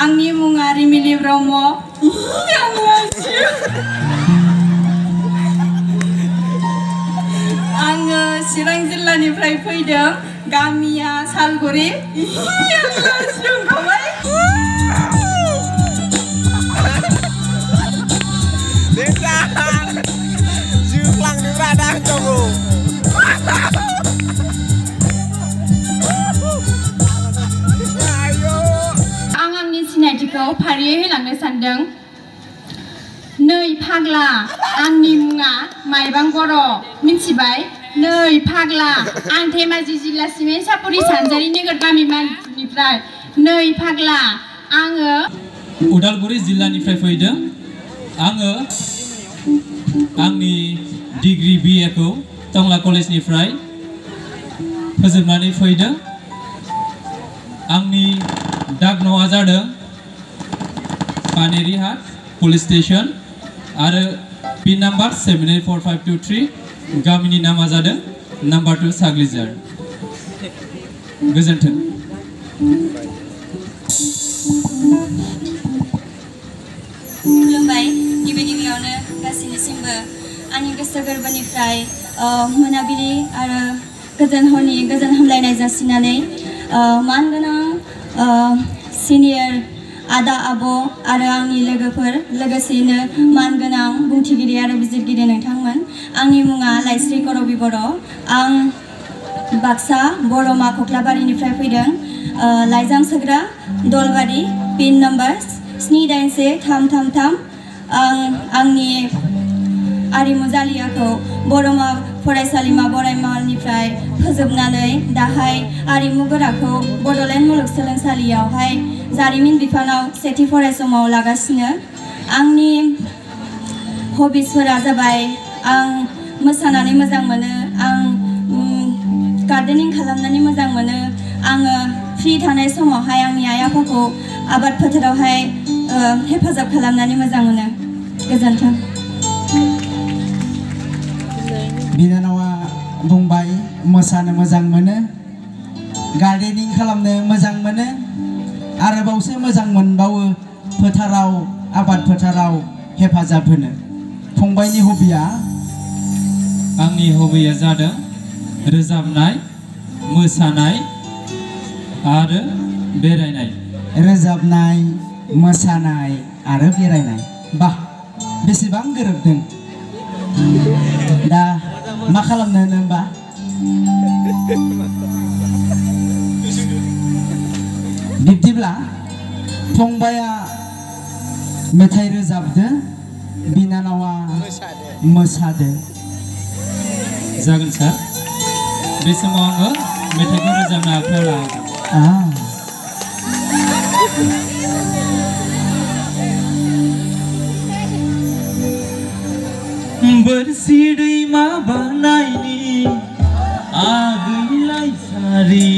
आंनि मुङा रिमिलि ब्रह्म आङो चिरां जिल्लानिफ्राय फैदों गामिया सालगुरि सिनायथिखौ फारियै होलांनो सानदों। नै फाग्ला आंनि मुङा माइबां बर' मिथिबाय। नै फाग्ला आं धेमाजि जिल्ला सिमेन्ट सापरि सानजारि नोगोर गामि मानसिनिफ्राय। नै फाग्ला आङो उदालगुरि जिल्लानिफ्राय फैदों। आङो आंनि डिग्री BA खौ टंला कलेजनिफ्राय फोजोबनानै फैदों। आंनि डाक न'आ जादों पानेरिहाट पुलिस स्टेशन आरो पिन नाम्बार 784523 गामिनि नामा जादों नम्बर 2 साग्लिजार। गोजोन्थों। खुलुमबाय। गिबियावनो गासैनिसिमबो आंनि गोसो गोरबोनिफ्राय मोनाबिलि आरो गोजोन हरनि गोजोन हामलायनाय जासिनानै मानगोनां सिनियर आदा आब' आरो आंनि लोगोफोर लोगोसेयैनो मानगोनां बुंथिगिरि आरो बिजिरगिरि नोंथांमोन। आंनि मुङा लाइस्रि करबि बर'। आं बाक्सा बरमा खख्लाबारिनिफ्राय फैदों। लाइजाम सोग्रा दलबारि पिन नाम्बार 781333। आं आंनि आरिमु जालियाखौ बरमा फरायसालिमा बरायमालनिफ्राय फोजोबनानै दाहाय आरिमु गोराखौ बड'लेण्ड मुलुगसोलोंसालियावहाय जारिमिन बिफानाव सेथि फरायसमाव लागासिनो। आंनि हबिसफोरा जाबाय आं मोसानानै मोजां मोनो, आं गार्डेनिं खालामनानै मोजां मोनो, आङो फ्रि थानाय समावहाय आंनि आइ आफाखौ आबाद फोथारावहाय हेफाजाब खालामनानै मोजां मोनो। गोजोन्थों। बिनानावा बुंबाय मोसानो मोजां मोनो, गार्डेनिं खालामनो मोजां मोनो, आरोबावसो मोजां मोनबावो फोथाराव आबाद फोथाराव हेफाजाब होनो। फंबायनि हबिया? आंनि हबिया जादों रोजाबनाय, मोसानाय आरो बेरायनाय। रोजाबनाय, मोसानाय आरो बेरायनाय। बाह, बेसेबां गोरोबदों। दा मा खालामनो होनबा? बिब्दिब्ला फंबाया मेथाइ रोजाबदो, बिनानावा मोसादो। जागोन सार। बे समाव आङो मेथाइखौ रोजाबनो आखायाव लागोन। बोरसि दैमा बारनायनि आगैलाय सारि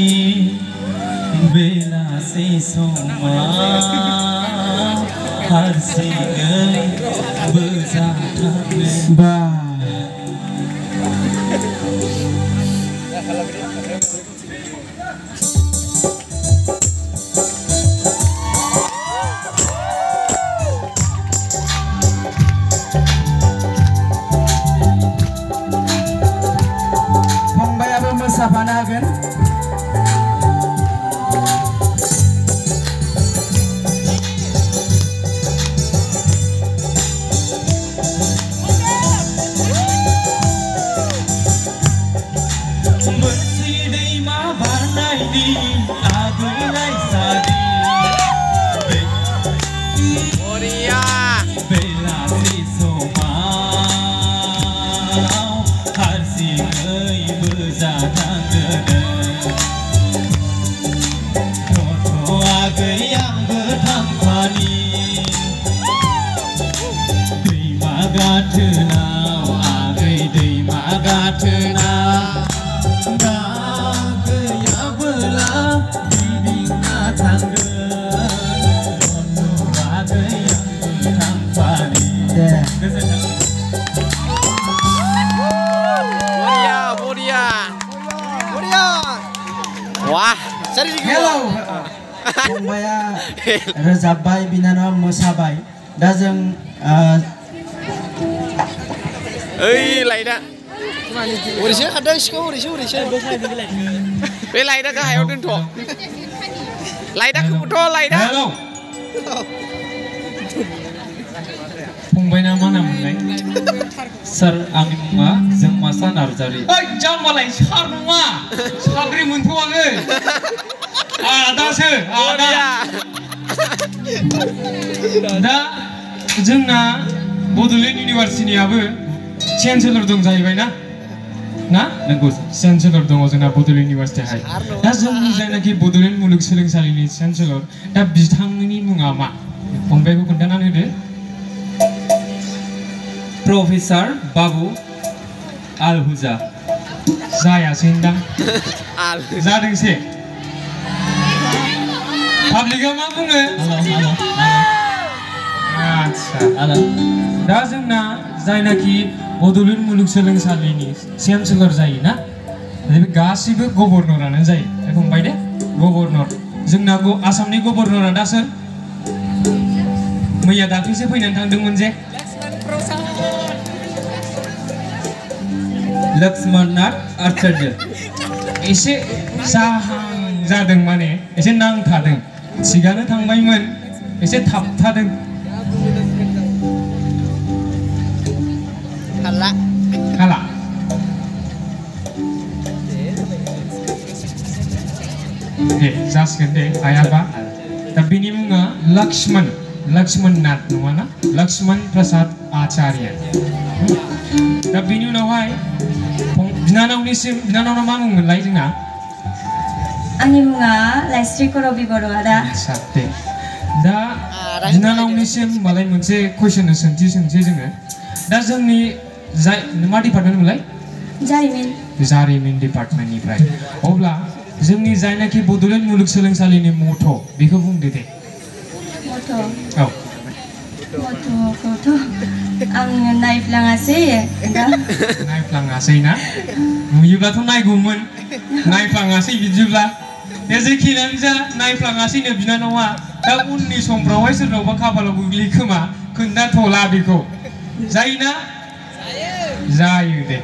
बेलासि समाव हारसिङै बोजाथारनो। फंबायाबो मोसाफानो हागोन। फंबाया रोजाबबाय बिनानावा मोसाबाय दा जों ओइ लाइटआ ओरैसो खारदों सिखौ ओरैसो बे लाइटआ गाहायाव दोनथ' लाइटआ खोमोथ' लाइटआ फंबायना मा नाममोनलाय सार आंनि मुङा जोंमासा नार्जारि ओइ जाम्बालाय सार नङा साख्रि मोनथ'वाखै आदासो आदा दा जोंना बड'लेण्ड इउनिभार्सिटियाबो चेन्सेलर दं जाहैबाय ना नंगौ चेन्सेलर दङ जोंना बड'लेण्ड इउनिभार्सिटियावहाय दा जोंनि जायनाखि बड'लेण्ड मुलुगसोलोंसालिनि चेन्सेलर दा बिथांनि मुङा मा फंबायखौ खोन्थानानै होदो प्रफेसर बाबु आलहुजा जायासै होनदां जादोंसे पाब्लिकआ मा बुङो आच्छा दा जोंना जायनाखि बड'लेण्ड मुलुगसोलोंसालिनि चेन्सेलर जायोना बे गासिबो गभर्नरानो जायो फंबाय दे गभर्नर जोंना आसामनि गभर्नरा दा सोर मैया दाख्लैसो फैनानै थांदोंमोन जे लक्ष्मणनाथ आचार्य एसे जाहां जादों माने एसे नांथादों थिगानो थांबायमोन एसे थाबथादों हाला दे जासिगोन दे हायाबा दा बिनि मुङा लक्ष्मणनाथ नङा ना लक्ष्मण प्रसाद आचार्य दा बिनि उनावहाय बिनानावना मा मुंमोनलाय जोंना आंनि मुङा लाइस्रि करबि बर' आदा दे दा बिनानावनिसिम होमबालाय मोनसे कुइसन सोंथि जोङो दा जोंनि जाय मा डिपार्टमेन्ट मोनलाय जारिमिन डिपार्टमेन्टनिफ्राय अब्ला जोंनि जायनाखि बड'लेण्ड मुलुगसोलोंसालिनि मथ' बेखौ बुंदो दे मथ'खौथ' आङो नायफ्लाङासै ना नुयोब्लाथ' नायगौमोन नायफ्लाङासै बिदिब्ला दे जेखियानो जा नायफ्लाङासैनो बिनानावा दा उननि समफ्रावहाय सोरनावबा खाफालाव गोग्लैयो खोमा खोन्थाथ'ला बेखौ जायोना जायो दे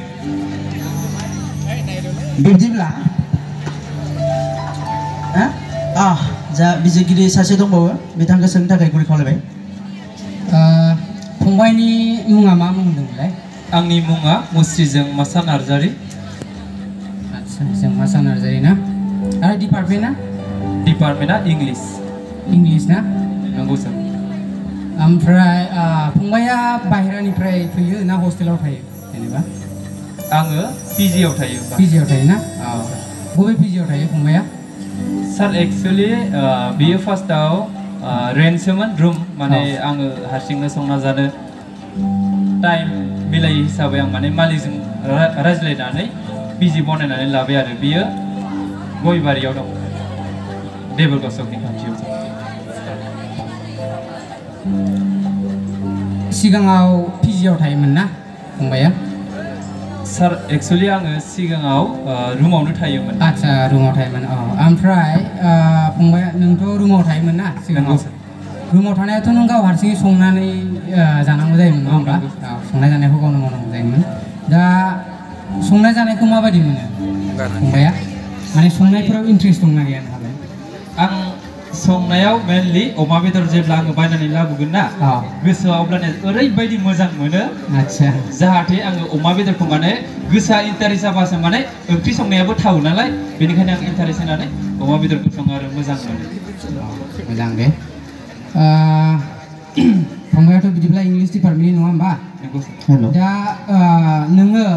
बिब्दिब्ला जा बिजिरगिरि सासे दंबावो बिथांखौ सोंनो थाखाय गुरै खावलायबाय फंबायनि मुङा मा मुं होनदोंमोनलाय आंनि मुङा मुस्रिजों मासा नार्जारि आच्छा जोंमासा नार्जारि ना आरो डिपार्टमेन्टआ इंलिस ना नंगौ सार ओमफ्राय फंबाया बाहेरानिफ्राय फैयो ना हस्टेलाव थायो जेनेबा आङो पिजिआव थायो ना बबे पिजिआव थायो फंबाया सार एक्चुअलि बियो फार्स्टआव रेन्टसोमोन रुम माने आङो हारसिंनो संना जानो टाइम मिलायै हिसाबै आं माने मालिकजों रायज्लायनानै पिजि बनायनानै लाबाय आरो बियो गयबारियाव दं देबोरगाव सकनि खाथियाव सिगाङाव पिजिआव थायोमोन ना फंबाया सार एक्चुअलि आङो सिगाङाव रुमावनो थायोमोन आच्छा रुमाव थायोमोन ओमफ्राय फंबाया नोंथ' रुमाव थायोमोन ना सिगाङाव रुमाव थानायाथ' नों गाव हारसिङै संनानै जानांगौ जायोमोन नङा होमबा संनाय जानायखौ गावनो मावनांगौ जायोमोन दा संनाय जानायखौ माबायदि मोनो फंबाया माने संनायफोराव इन्ट्रेस्ट दंना गैया नोंहालाय आं संनायाव मेनलि अमा बेदर जेब्ला आङो बायनानै लाबोगोन ना गोसोआव अब्लानो ओरैबायदि मोजां मोनो आच्छा जाहाथे आङो अमा बेदरखौ माने गोसोआ इन्टारेस्ट जाबासो माने ओंख्रि संनायाबो थावो नालाय बेनिखायनो आं इन्टारेस्ट होनानै अमा बेदरखौ सङो आरो मोजां मोनो मोजां दे फंबायाथ' बिदिब्ला इंलिस डिपार्टमेन्टनि नङा होमबा दा नोङो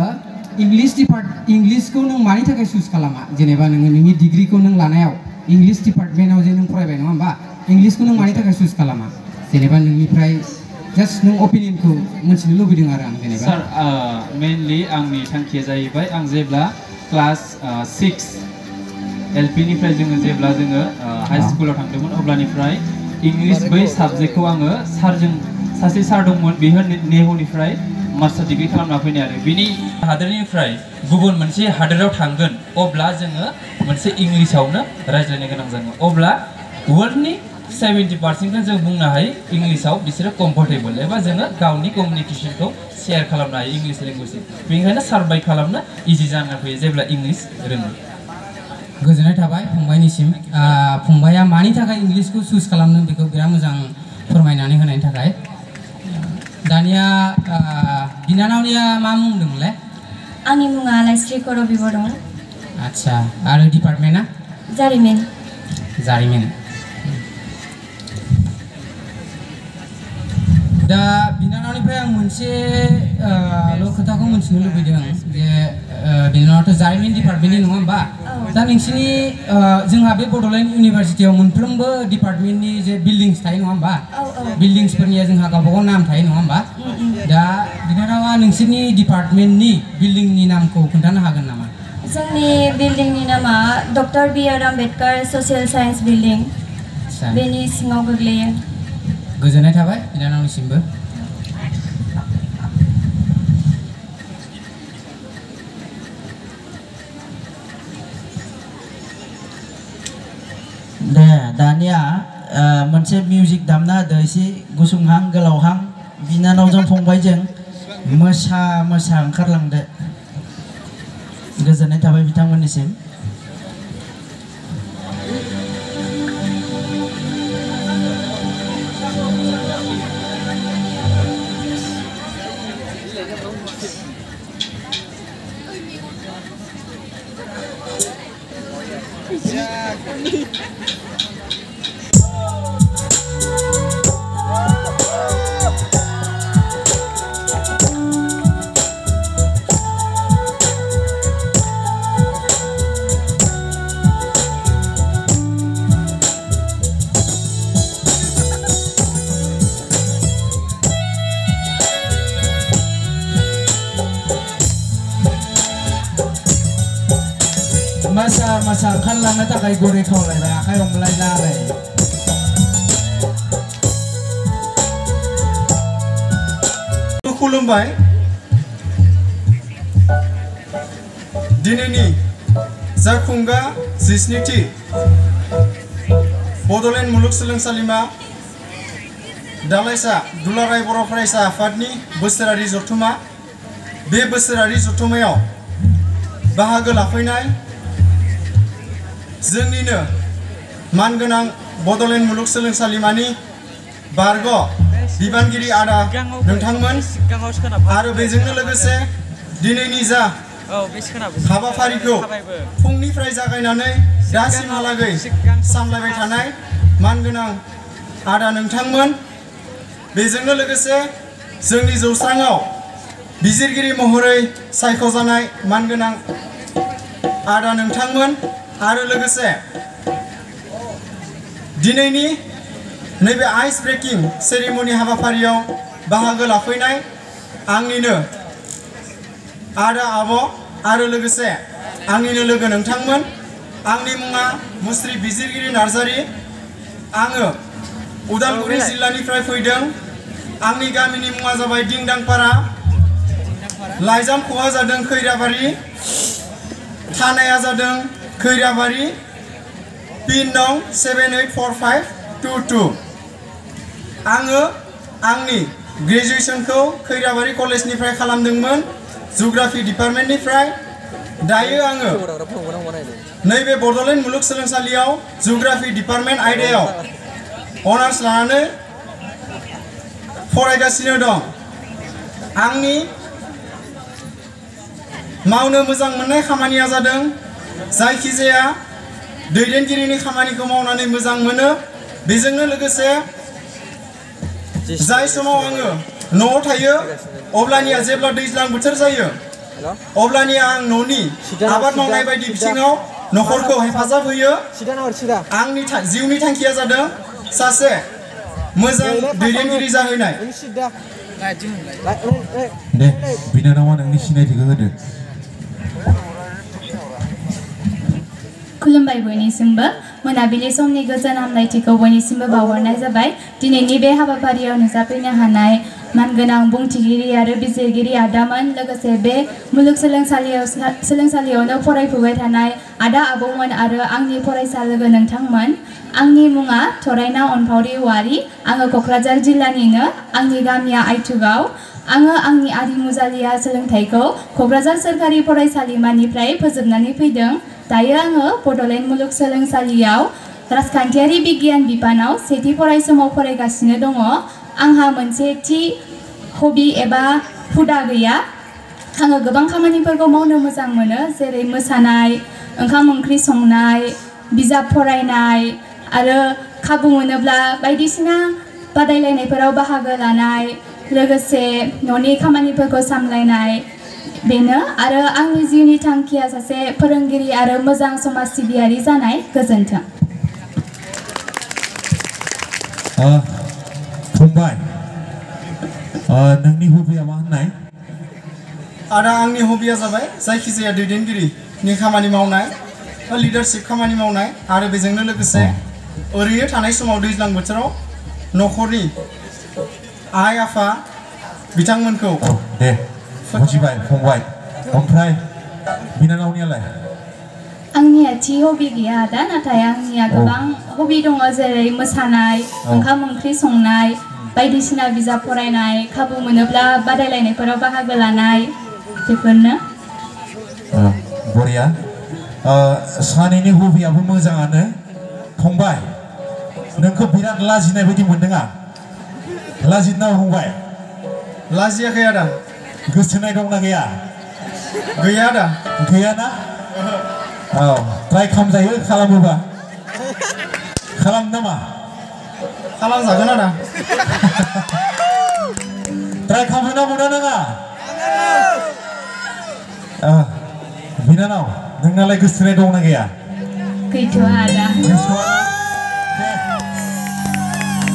इंलिसखौ नों मानि थाखाय चुज खालामा जेनेबा नोङो नोंनि डिग्रिखौ नों लानायाव इंलिस डिपार्टमेन्टआव जे नों फरायबाय नङा होमबा इंलिसखौ नों मानि थाखाय चुज खालामा जेनेबा नोंनिफ्राय जास्ट नों ओपिनियनखौ मिथिनो लुबैदों आरो आं जेनेबा सार मेनलि आंनि थांखिया जाहैबाय आं जेब्ला क्लास 6 एलपिनिफ्राय जेब्ला जोङो हाई स्कुलाव थांदोंमोन अब्लानिफ्राय इंलिस बै साबजेक्टखौ आङो सासे सार दंमोन बियो नेहुनिफ्राय मास्टार डिग्री खालामना फैनाय आरो बिनि हादोरनिफ्राय गुबुन मोनसे हादोराव थांगोन अब्ला जोङो मोनसे इंलिसावनो रायज्लायनो गोनां जागोन अब्ला वर्ल्डनि 70% जों बुंनो हायो इंलिसाव बिसोरो कम्फर्टेबल एबा जोङो गावनि कमिउनिकेसनखौ शेयार खालामनो हायो इंलिश लेंगुवेजजों बेनिखायनो सार्भाइभ खालामनो इजि जाना फैयो जेब्ला इंलिश रोङो गोजोननाय थाबाय फंबायनिसिम फंबाया मानि थाखाय इंलिशखौ चुज खालामदों बेखौ बिराद मोजां फोरमायनानै होनायनि थाखाय दानिया बिनानावनिया मा मुं होनदोंमोनलाय आंनि मुङा लाइस्रि करबि बर' आच्छा आरो डिपार्टमेन्टआ जारिमिन जारिमिन दा बिनानावनिफ्राय आं मोनसे खोथाखौ मिथिनो लुबैदों जे बिनानावाथ' जारिमिन डिपार्टमेन्टनि नङा होमबा दा नोंसिनि जोंहा बे बड'लेण्ड इउनिभारसिटियाव मोनफ्रोमबो डिपार्टमेन्टनि जे बिल्डिंस थायो नङा होमबा बिल्डिंसफोरनिया जोंहा गावबा गाव नाम थायो नङा होमबा दा बिनानावा नोंसोरनि डिपार्टमेन्टनि बिल्डिंनि नामखौ खोन्थानो हागोन नामा जोंनि बिल्डिंनि नामा doctor बि.आर. Ambedkar social science building बेनि सिङाव गोग्लैयो गोजोननाय थाबाय बिनानावनिसिमबो दे दानिया मोनसे मिउजिक दामना होदो एसे गुसुंहां गोलावहां बिनानावजों फंबायजों मोसा मोसा ओंखारलांदो गोजोननाय थाबाय बिथांमोननिसिम masa masa ओंखारलांनो थाखाय गुरै खावलायबाय आखाइ हमलायनानै खुलुमबाय दिनैनि जाफुंगा 17थि बड'लेण्ड मुलुगसोलोंसालिमा दालाइसा दुलाराय बर' फरायसा आफादनि बोसोरारि जथुमा बे बोसोरारि जथुमायाव बाहागो लाफैनाय जोंनिनो मानगोनां बड'लेण्ड मुलुगसोलोंसालिमानि बारग' बिबानगिरि आदा नोंथांमोन आरो बेजोंनो लोगोसे दिनैनि जा हाबाफारिखौ फुंनिफ्राय जागायनानै दासिमहालागै सामलायबाय थानाय मानगोनां आदा नोंथांमोन बेजोंनो लोगोसे जोंनि जौस्राङाव बिजिरगिरि महरै सायख'जानाय मानगोनां आदा नोंथांमोन आरो लोगोसे दिनैनि नैबे आइस ब्रेकिं सेरेमनि हाबाफारियाव बाहागो लाफैनाय आंनिनो आदा आब' आरो लोगोसे आंनिनो लोगो नोंथांमोन आंनि मुङा मुस्रि बिजिरगिरि नार्जारि आङो उदालगुरि जिल्लानिफ्राय फैदों आंनि गामिनि मुङा जाबाय दिंदांपारा लाइजामख'आ जादों खैराबारि थानाया जादों खैराबारि पिन नं 784522 आङो आंनि ग्रेजुएशनखौ खैराबारि कलेजनिफ्राय खालामदोंमोन जिअग्राफि डिपार्टमेन्टनिफ्राय दायो आङो नैबे बड'लेण्ड मुलुगसोलोंसालियाव जिअग्राफि डिपार्टमेन्ट आयदायाव अनार्स लानानै फरायगासिनो दं आंनि मावनो मोजां मोननाय खामानिया जादों जायखिजाया दैदेनगिरिनि खामानिखौ मावनानै मोजां मोनो बेजोंनो लोगोसे जाय समाव आङो न'आव थायो अब्लानिया जेब्ला दैज्लां बोथोर जायो अब्लानिया आं न'नि आबाद मावनाय बायदि बिथिङाव न'खरखौ हेफाजाब होयो आंनि जिउनि थांखिया जादों सासे मोजां दैदेनगिरि जाहैनाय दे बिनानावा नोंनि सिनायथिखौ होदो खुलुमबाय बयनिसिमबो मोनाबिलि समनि गोजोन हामलायथिखौ बयनिसिमबो बावहरनाय जाबाय दिनैनि बे हाबाफारियाव नुजाफैनो हानाय मानगोनां बुंथिगिरि आरो बिजिरगिरि आदामोन लोगोसे बे मुलुगसोलोंसालियावनो फरायफुबाय थानाय आदा आबौमोन आरो आंनि फरायसा लोगो नोंथांमोन आंनि मुङा थरायना अनफावरि औवारि आङो क'क्राझार जिल्लानिनो आंनि गामिया आइथुगाव आङो आंनि आरिमुजालिया सोलोंथाइखौ क'क्राझार सोरखारि फरायसालिमानिफ्राय फोजोबनानै फैदों दायो आङो बड'लेण्ड मुलुगसोलोंसालियाव राजखान्थियारि बिगियान बिफानाव सेथि फरायसमाव फरायगासिनो दङ आंहा मोनसे थि हबि एबा हुदा गैया आङो गोबां खामानिफोरखौ मावनो मोजां मोनो जेरै मोसानाय ओंखाम ओंख्रि संनाय बिजाब फरायनाय आरो खाबु मोनोब्ला बायदिसिना बादायलायनायफोराव बाहागो लानाय लोगोसे न'नि खामानिफोरखौ सामलायनाय बेनो आरो आंनि जिउनि थांखिया सासे फोरोंगिरि आरो मोजां समाज सिबियारि जानाय गोजोन्थों फंबाय नोंनि हबिया मा होननाय आदा आंनि हबिया जाबाय जायखिजाया दैदेनगिरिनि खामानि मावनाय लिडारशिप खामानि मावनाय आरो बेजोंनो लोगोसे ओरैनो थानाय समाव दैज्लां बोथोराव न'खरनि आइ आफा बिथांमोनखौ दे बुजिबाय फंबाय ओमफ्राय बिनानावनियालाय आंनिया थि हबि गैया आदा नाथाय आंनिया गोबां हबि दङ जेरै मोसानाय ओंखाम ओंख्रि संनाय बायदिसिना बिजाब फरायनाय खाबु मोनोब्ला बादायलायनायफोराव बाहागो लानाय बेफोरनो बरिया सानैनि हबियाबो मोजाङानो फंबाय नोंखौ बिराद लाजिनाय बायदि मोनदों आं लाजिदों फंबाय लाजियाखै आदा गोसोनाय दंना गैया गैया आदा गैया ना औ ट्राइ खालामजायो खालामोबा खालाम नामा खालामजागोन आदा ट्राइ खालामनो मोना नङा बिनानाव नोंनालाय गोसोनाय दंना गैया गैथ'आ आदा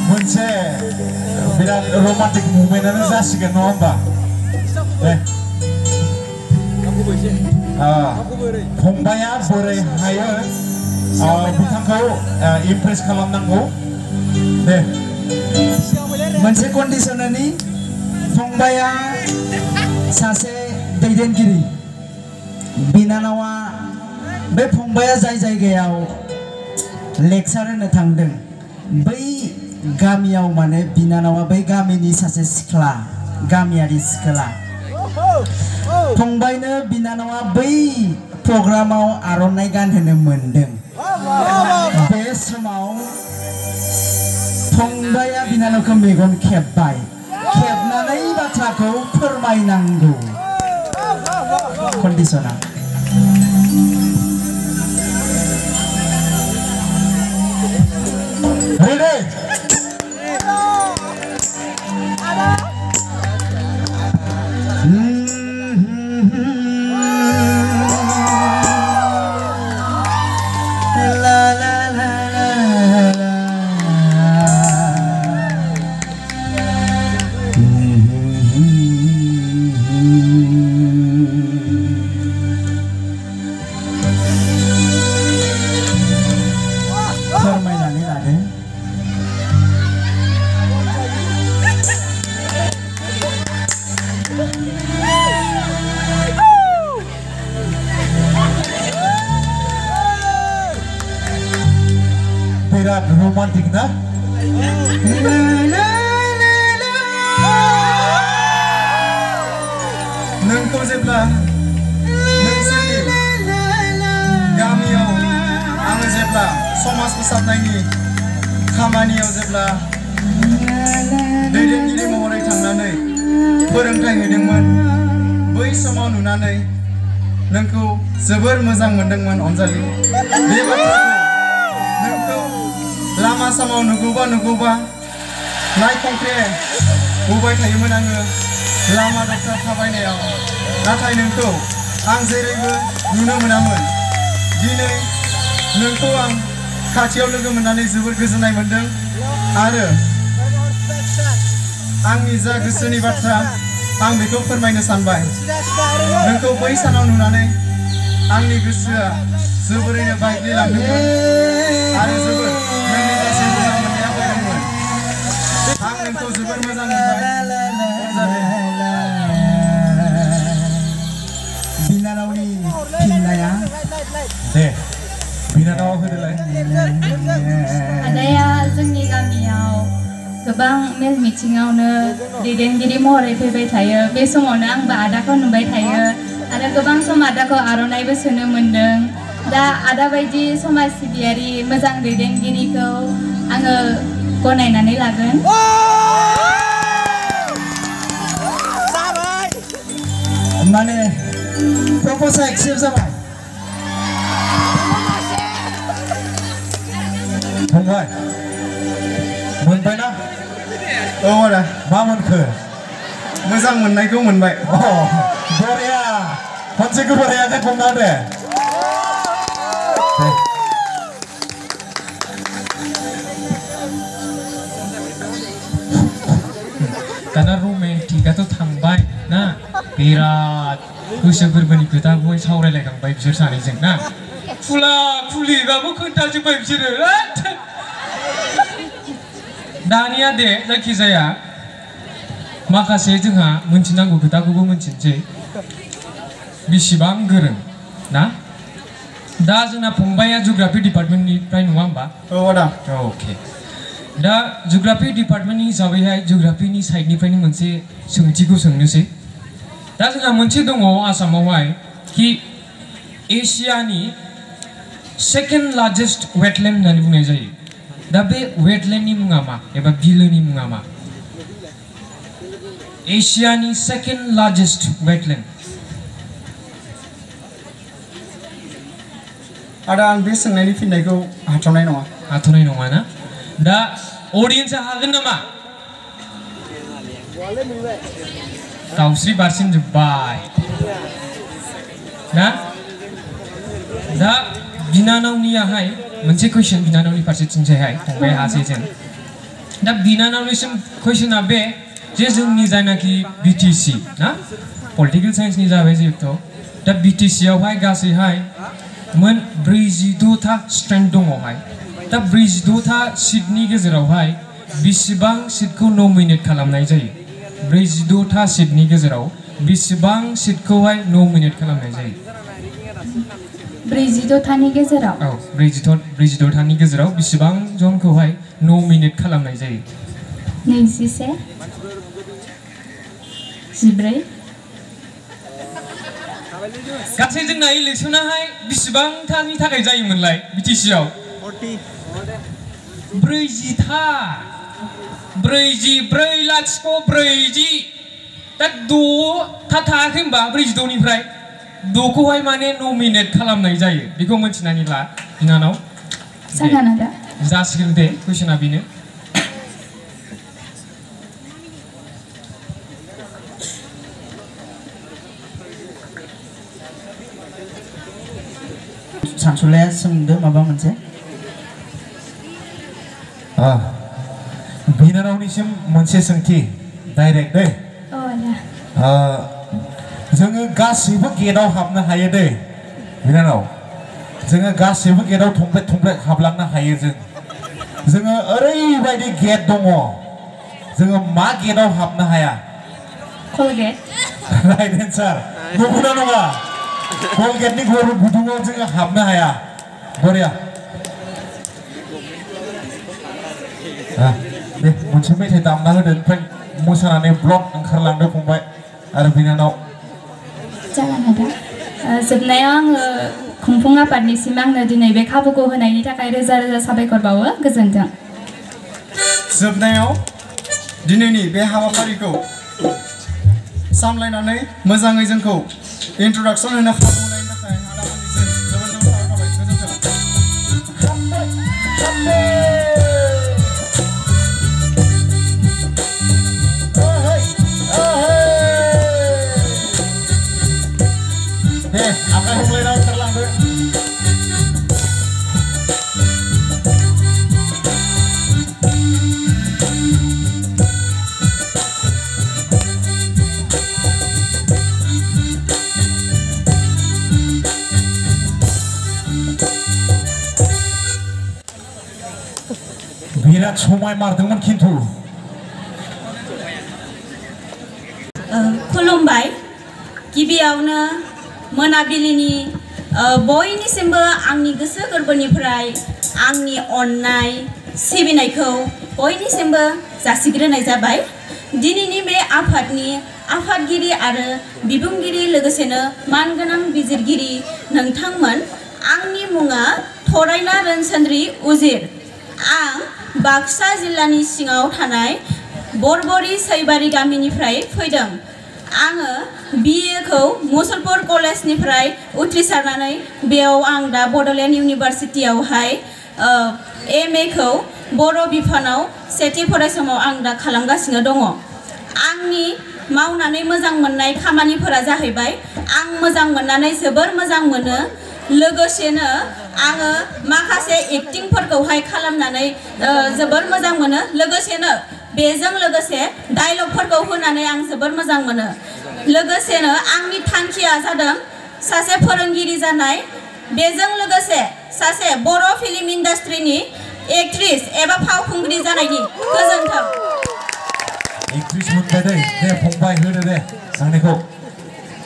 मोनसे बिराद रमान्टिक मुभमेन्टआनो जासिगोन नङा होमबा दे फंबाया बोरै हायो बिथांखौ इमप्रेस खालामनांगौ दे मोनसे कन्डिशननि फंबाया सासे दैदेनगिरि बिनानावा बे फंबाया जाय जायगायाव लेक्सार होनो थांदों बै गामियाव माने बिनानावा बै गामिनि सासे सिख्ला गामियारि सिख्ला फंबायनो बिनानावा बै प्रग्रामाव आर'नाइ गानहोनो मोनदों बे समाव फंबाया बिनानावखौ मेगन खेबबाय खेबनानै बाथ्राखौ फोरमायनांगौ कन्डिशना रेडि फोरमायनानै लादो बिराद रमान्टिक ना नोंखौ जेब्ला नोंसोरनि गामियाव आङो जेब्ला समाज फोसाबनायनि खामानियाव जेब्ला दैदेनगिरि महरै थांनानै फोरोंथाय हैदोंमोन बै समाव नुनानै नोंखौ जोबोर मोजां मोनदोंमोन अनजालि बे बाथ्राखौ नोंखौ लामा सामाव नुगौबा नायखंख्रे बुबाय थायोमोन आङो लामा दथा थाबायनायाव नाथाय नोंखौ आं जेरैबो नुनो मोनामोन दिनै नोंखौ आं खाथियाव लोगो मोननानै जोबोर गोजोननाय मोनदों आरो आंनि जा गोसोनि बाथ्रा आं बेखौ फोरमायनो सानबाय नोंखौ बै सानाव नुनानै आंनि गोसोआ जोबोरैनो बायग्लिलांदोंमोन आरो जोबोर नोंनि गासै मोजां मोननाया फैदोंमोन आं नोंखौ जोबोर मोजां मोनबाय दे बिनानावा होदोलाय आदाया जोंनि गामियाव गोबां मेल मिटिङावनो दैदेनगिरि महरै फैबाय थायो बे समावनो आंबो आदाखौ नुबाय थायो आरो गोबां सम आदाखौ आर'नाइबो सोनो मोन्दों दा आदा बायदि समाज सिबियारि मोजां दैदेनगिरिखौ आङो गनायनानै लागोन माने प्रप'जआ एक्सेप्ट जाबाय फंबाय मोनबाय ना औ आदा मा मोनखो मोजां मोननायखौ मोनबाय बरिया खनसे गोबोरैया जाखुमना दे दाना रमेन्टिकआथ' थांबाय ना बिराद गोसो गोरबोनि खोथाखौहाय सावरायलायखांबाय बिसोर सानैजों ना खुला खुलिबाबो खोन्थाजोब्बाय बिसोरो दानिया दे जायखिजाया माखासे जोंहा मोनथिनांगौ खोथाखौबो मोनथिनोसै बेसेबां गोरों ना दा जोंना फंबाया जिअ'ग्राफि डिपार्टमेन्टनिफ्राय नङा होमबा औ आदा अके दा जिअ'ग्राफि डिपार्टमेन्टनि हिसाबैहाय जिअ'ग्राफिनि साइडनिफ्रायनो मोनसे सोंथिखौ सोंनोसै दा जोंहा मोनसे दङ आसामावहाय कि एसियानि सेकेन्ड लार्जेस्ट वेटलेन्ड होननानै बुंनाय जायो दा बे वेटलेन्डनि मुङा मा एबा बिलोनि मुङा मा एसियानि सेकेन्ड लार्जेस्ट वेटलेन्ड आदा आं बे सोंनायनि फिननायखौ हाथ'नाय नङा ना दा अडियन्सआ हागोन नामा दाउस्रि बारसिनजोब्बाय ना दा बिनानावनियाहाय मोनसे कुइसन बिनानावनि फारसेथिंजायहाय फंबाय हासेजों दा बिनानावनिसिम कुइसना बे जे जोंनि जायनाखि बिटिसि ना पलिटिकेल साइन्सनि जाबाय जिहेतु दा बिटिसियावहाय गासैहाय मोन 42था स्ट्रेंथ दङहाय दा 42था सीटनि गेजेरावहाय बेसेबां सीटखौ नमिनेट खालामनाय जायो 42था सीटनि गेजेराव बेसेबां सीटखौहाय नमिनेट खालामनाय जायो 42थानि गेजेराव औ 42थानि गेजेराव बेसेबां जनखौहाय नमिनेट खालामनाय जायो 21 14 गासै जोंना इलेक्शनाहाय बेसेबांथानि थाखाय जायोमोनलाय बिटिसिआव 40था 40 दा 6था थायाखै होनबा 42निफ्राय 6खौहाय माने नमिनेट खालामनाय जायो बेखौ मिथिनानै ला बिनानाव जासिगोन दे कुइसना बेनो सानसुलाया सोंदो माबा मोनसे बिनानावनिसिम मोनसे सोंथि डाइरेक्ट दै जोङो गासैबो गेटआव हाबनो हायो दै बिनानाव जोङो गासैबो गेटआव थंब्लेट हाबलांनो हायो जोङो ओरैबायदि गेट दङ जोङो मा गेटआव हाबनो हाया कलगेट राइट एन्सार नंगौना नङा कलगेटनि गुदुङाव जोङो हाबनो हाया बरिया दे मोनसे मेथाइ दामना होदो ओमफ्राय मोसानानै ब्लग ओंखारलांदो फंबाय आरो बिनानाव जागोन आदा जोबनायाव आङो खुंफुं आफादनिसिम आंनो दिनै बे खाबुखौ होनायनि थाखाय रोजा रोजा साबायखर बावो गोजोन्थों जोबनायाव दिनैनि बे हाबाफारिखौ सामलायनानै मोजाङै जोंखौ इन्ट्रडक्सन होनो खाबु होनायनि थाखाय आदामोननिसिम जोबोद जोबोद साबायखर गोजोन्थों दे आखाइ हमलायना ओंखारलांदो बिराद समाय मारदोंमोन खिन्थु खुलुमबाय गिबियावनो मोनाबिलिनि बयनिसिमबो आंनि गोसो गोरबोनिफ्राय आंनि अननाय सिबिनायखौ बयनिसिमबो जासिग्रोनाय जाबाय। दिनैनि बे आफादनि आफादगिरि आरो बिबुंगिरि लोगोसेनो मानगोनां बिजिरगिरि नोंथांमोन, आंनि मुङा थरायना रोनसोन्द्रि उजिर। आं बाक्सा जिल्लानि सिङाव थानाय बरबरी सैबारि गामिनिफ्राय फैदों। आङो BA खौ मुसलपुर कलेजनिफ्राय उथ्रिसारनानै बेयाव आं दा बड'लेण्ड इउनिभारसिटियावहाय MA खौ बर' बिफानाव सेथि फरायसमाव आं दा खालामगासिनो दङ। आंनि मावनानै मोजां मोननाय खामानिफोरा जाहैबाय, आं मोजां मोननानै जोबोर मोजां मोनो। लोगोसेनो आङो माखासे एक्टिंफोरखौहाय खालामनानै जोबोर मोजां मोनो। लोगोसेनो बेजों लोगोसे डायलगफोरखौ होनानै आं जोबोर मोजां मोनो। लोगोसेनो आंनि थांखिया जादों सासे फोरोंगिरि जानाय, बेजों लोगोसे सासे बर' फिल्म इन्डास्ट्रिनि एक्ट्रिस एबा फावखुंग्रि जानायनि। गोजोन्थों। एक्ट्रिस मोनबाय दे, दे फंबाय होदो दे आंनिखौ।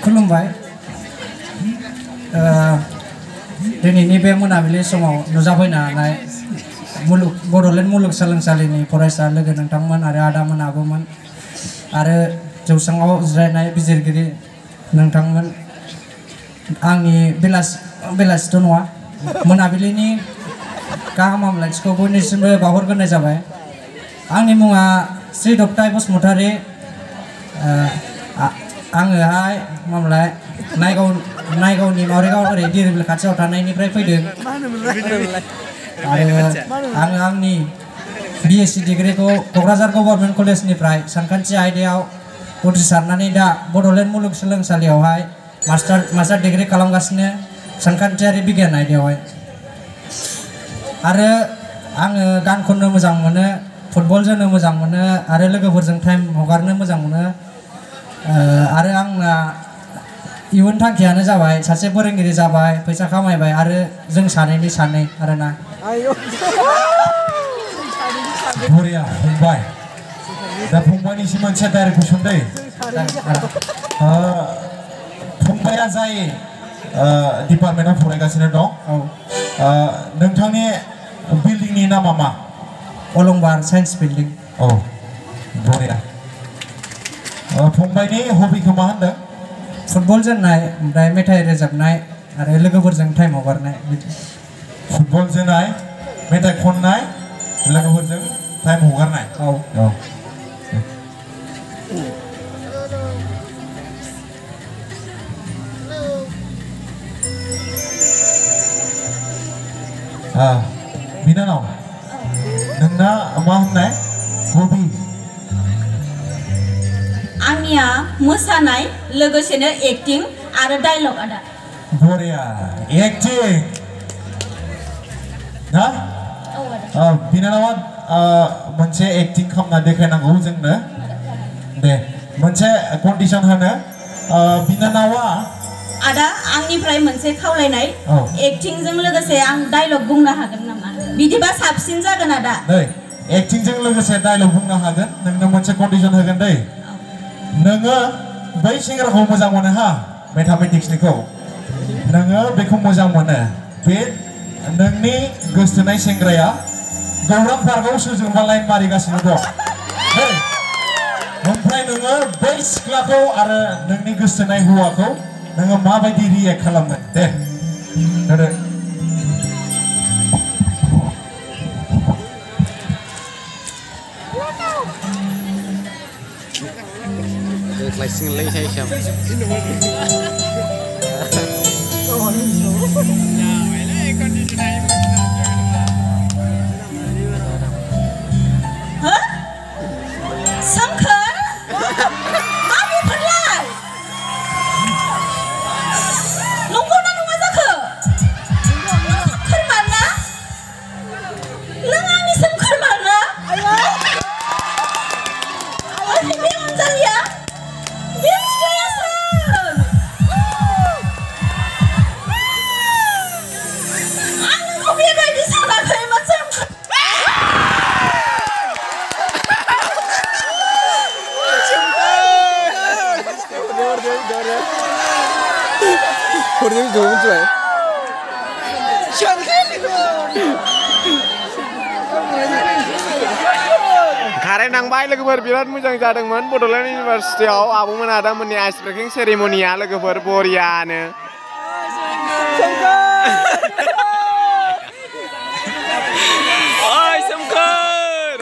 खुलुमबाय। दिनैनि बे मोनाबिलि समाव नुजाफैनो हानाय बड'लेण्ड मुलुगसोलोंसालिनि फरायसा लोगो नोंथांमोन आरो आदामोन आब'मोन आरो जौसाङाव जिरायनाय बिजिरगिरि नोंथांमोन, आंनि बेलासिथ' नङा, मोनाबिलिनि गाहाम हामलायथिखौ बयनिसिमबो बावहरग्रोनाय जाबाय। आंनि मुङा श्री दत्ताय बसुमतारी। आङोहाय मामलाय नायगावनि मावरिगाव ओरै दिरिबिल खाथियाव थानायनिफ्राय फैदों आरो आङो आंनि BSc डिग्रीखौ क'क्राझार गभर्नमेन्ट कलेजनिफ्राय सानखान्थि आयदायाव उथ्रिसारनानै दा बड'लेण्ड मुलुगसोलोंसालियावहाय मास्टार डिग्री खालामगासिनो सानखान्थियारि बिगियान आयदायावहाय। आरो आङो गान खननो मोजां मोनो, फुटबल जोनो मोजां मोनो आरो लोगोफोरजों टाइम हगारनो मोजां मोनो। आरो आंना इयुन थांखियानो जाबाय सासे फोरोंगिरि जाबाय, फैसा खामायबाय आरो जों सानैनि सानै आरोना। बरिया फंबाय। दा फंबायनिसिम मोनसे डाइरेक्ट कुइसन दै। फंबाया जाय डिपार्टमेन्टआव फरायगासिनो दं, नोंथांनि बिल्डिंनि नामा मा? अलंबार साइन्स बिल्डिं। औ बरिया। फंबायनि हबिखौ मा होनदों? फुटबल जोनाय, ओमफ्राय मेथाइ रोजाबनाय आरो लोगोफोरजों टाइम हगारनाय। फुटबल जोनाय, मेथाइ खननाय, लोगोफोरजों टाइम हगारनाय। औ। बिनानाव, नोंना मा होननाय हबि? आंनिया मोसानाय, लोगोसेनो एक्टिं आरो डायलग आदा। बरिया, एक्टिं ना? बिनानावा मोनसे एक्टिं खालामना देखायनांगौ जोंनो। दे मोनसे कन्डिशन होनो, बिनानावा आदा आंनिफ्राय मोनसे खावलायनाय, एक्टिंजों लोगोसे आं डायलग बुंनो हागोन नामा? बिदिबा साबसिन जागोन आदा। नै एक्टिंजों लोगोसे डायलग बुंनो हागोन, नोंनो मोनसे कन्डिशन होगोन दै। नोङो बै सेंग्राखौ मोजां मोनो हा, मेथामेटिक्सनिखौ नोङो बेखौ मोजां मोनो, बे नोंनि गोसोथोनाय सेंग्राया गौरां पार्कआव सोरजोंबा लाइन मारिगासिनो दं। ओमफ्राय नोङो बै सिख्लाखौ आरो नोंनि गोसोथोनाय हौवाखौ नोङो माबायदि रिएक्ट खालामगोन? दे होदो। सोमखोर मा बेफोरलाय? नंगौना नङा जाखो? सोमखोर मारना? नों आंनि सोमखोर मारना? बे अनजालिया, बे सिख्लाया सोर? आं नोंखौ बेबायदि सानाखैमोन सोमखोर। Por Dios, बरायनांबाय लोगोफोर बिराद मोजां जादोंमोन बड'लेण्ड इउनिभारसिटियाव आब'मोन आदामोननि आइस ब्रेकिं सेरेमनिया लोगोफोर बरियानो ओइ सोमखोर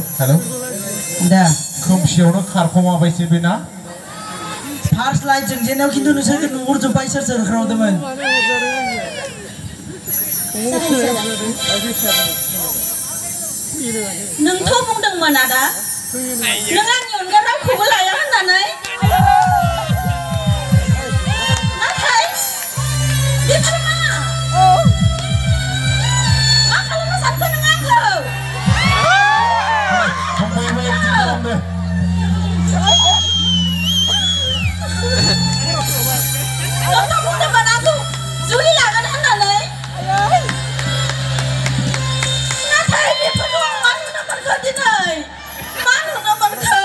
Hello. दा खोमसियावनो खारखोमाबायसो बेना फार्स्ट लाइन जों जेनाव खिन्थु नोंसोरखौ नुहुरजोब्बाय सोर सोर होख्रावदोंमोन नोंथ' बुंदोंमोन आदा नों आंनि अनगा रावखौबो लाया होननानै नाथाय बेफोर मा खालामनो सानखो नों आंखौ नोंथ' बुंदोंमोन आंखौ जुलि लागोन होननानै नाथाय बेफोरखौ आं मा नुनो मोनखो दिनै मा नुनो मोनखो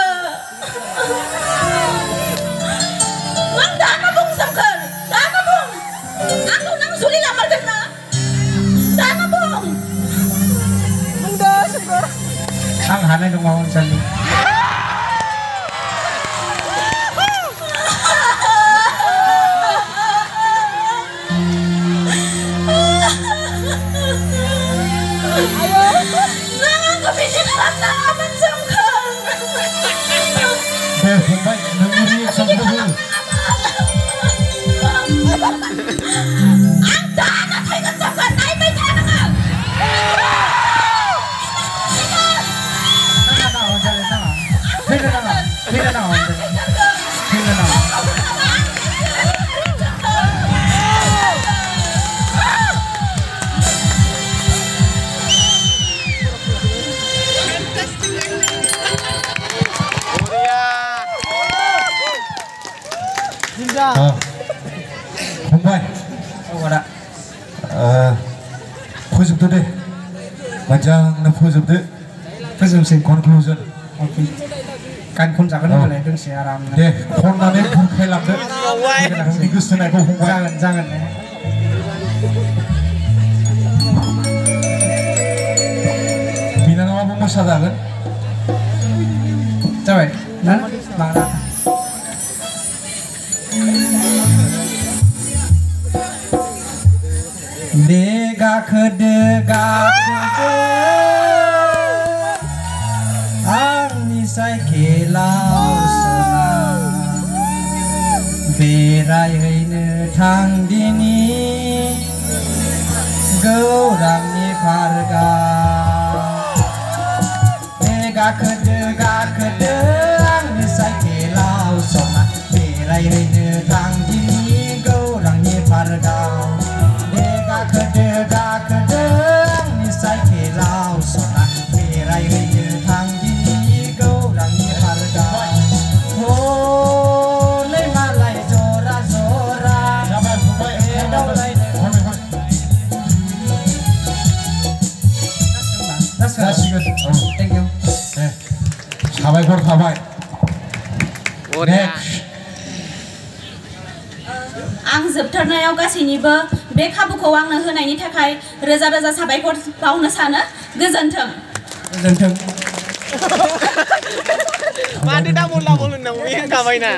नों दानो बुं सोमखोर दानो बुं आंखौ नों जुलि लामारगोन ना दानो बुं बुंदो सोमखोर आं हानाय नङा अनसालि फंबाय फोजोबदो दे मोजांनो फोजोबदो फोजोबसै कनक्लुजन गान खनजागोन होनबालाय दोंसे आरामनो दे खननानै बुरखायलांदो नोंनि गोसोनायखौ फंबाय जागोन बिनानावाबो मोसाजागोन जाबाय ना मारा दे गाखोदो आंनि साइकेलाव सोना बेरायहैनो थांदिनि गौरांनि पार्कआव दे गाखोदो आंनि साइकेलाव सोना बेरायहैनो थांदिनि गौरांनि पार्कआव गाखोदो आंनि साइकेलाव सना बेरायहैनो थांदिनि गौरांनि पार्कआव हनै मालाय जरा जासिगोन थेंक इउ दे साबायखर थाबाय आं जोबथारनायाव गासैनिबो बे खाबुखौ आंनो होनायनि थाखाय रोजा रोजा साबायखर बावनो सानो गोजोन्थों मानो डाबल होननांगौ बे होनखाबायना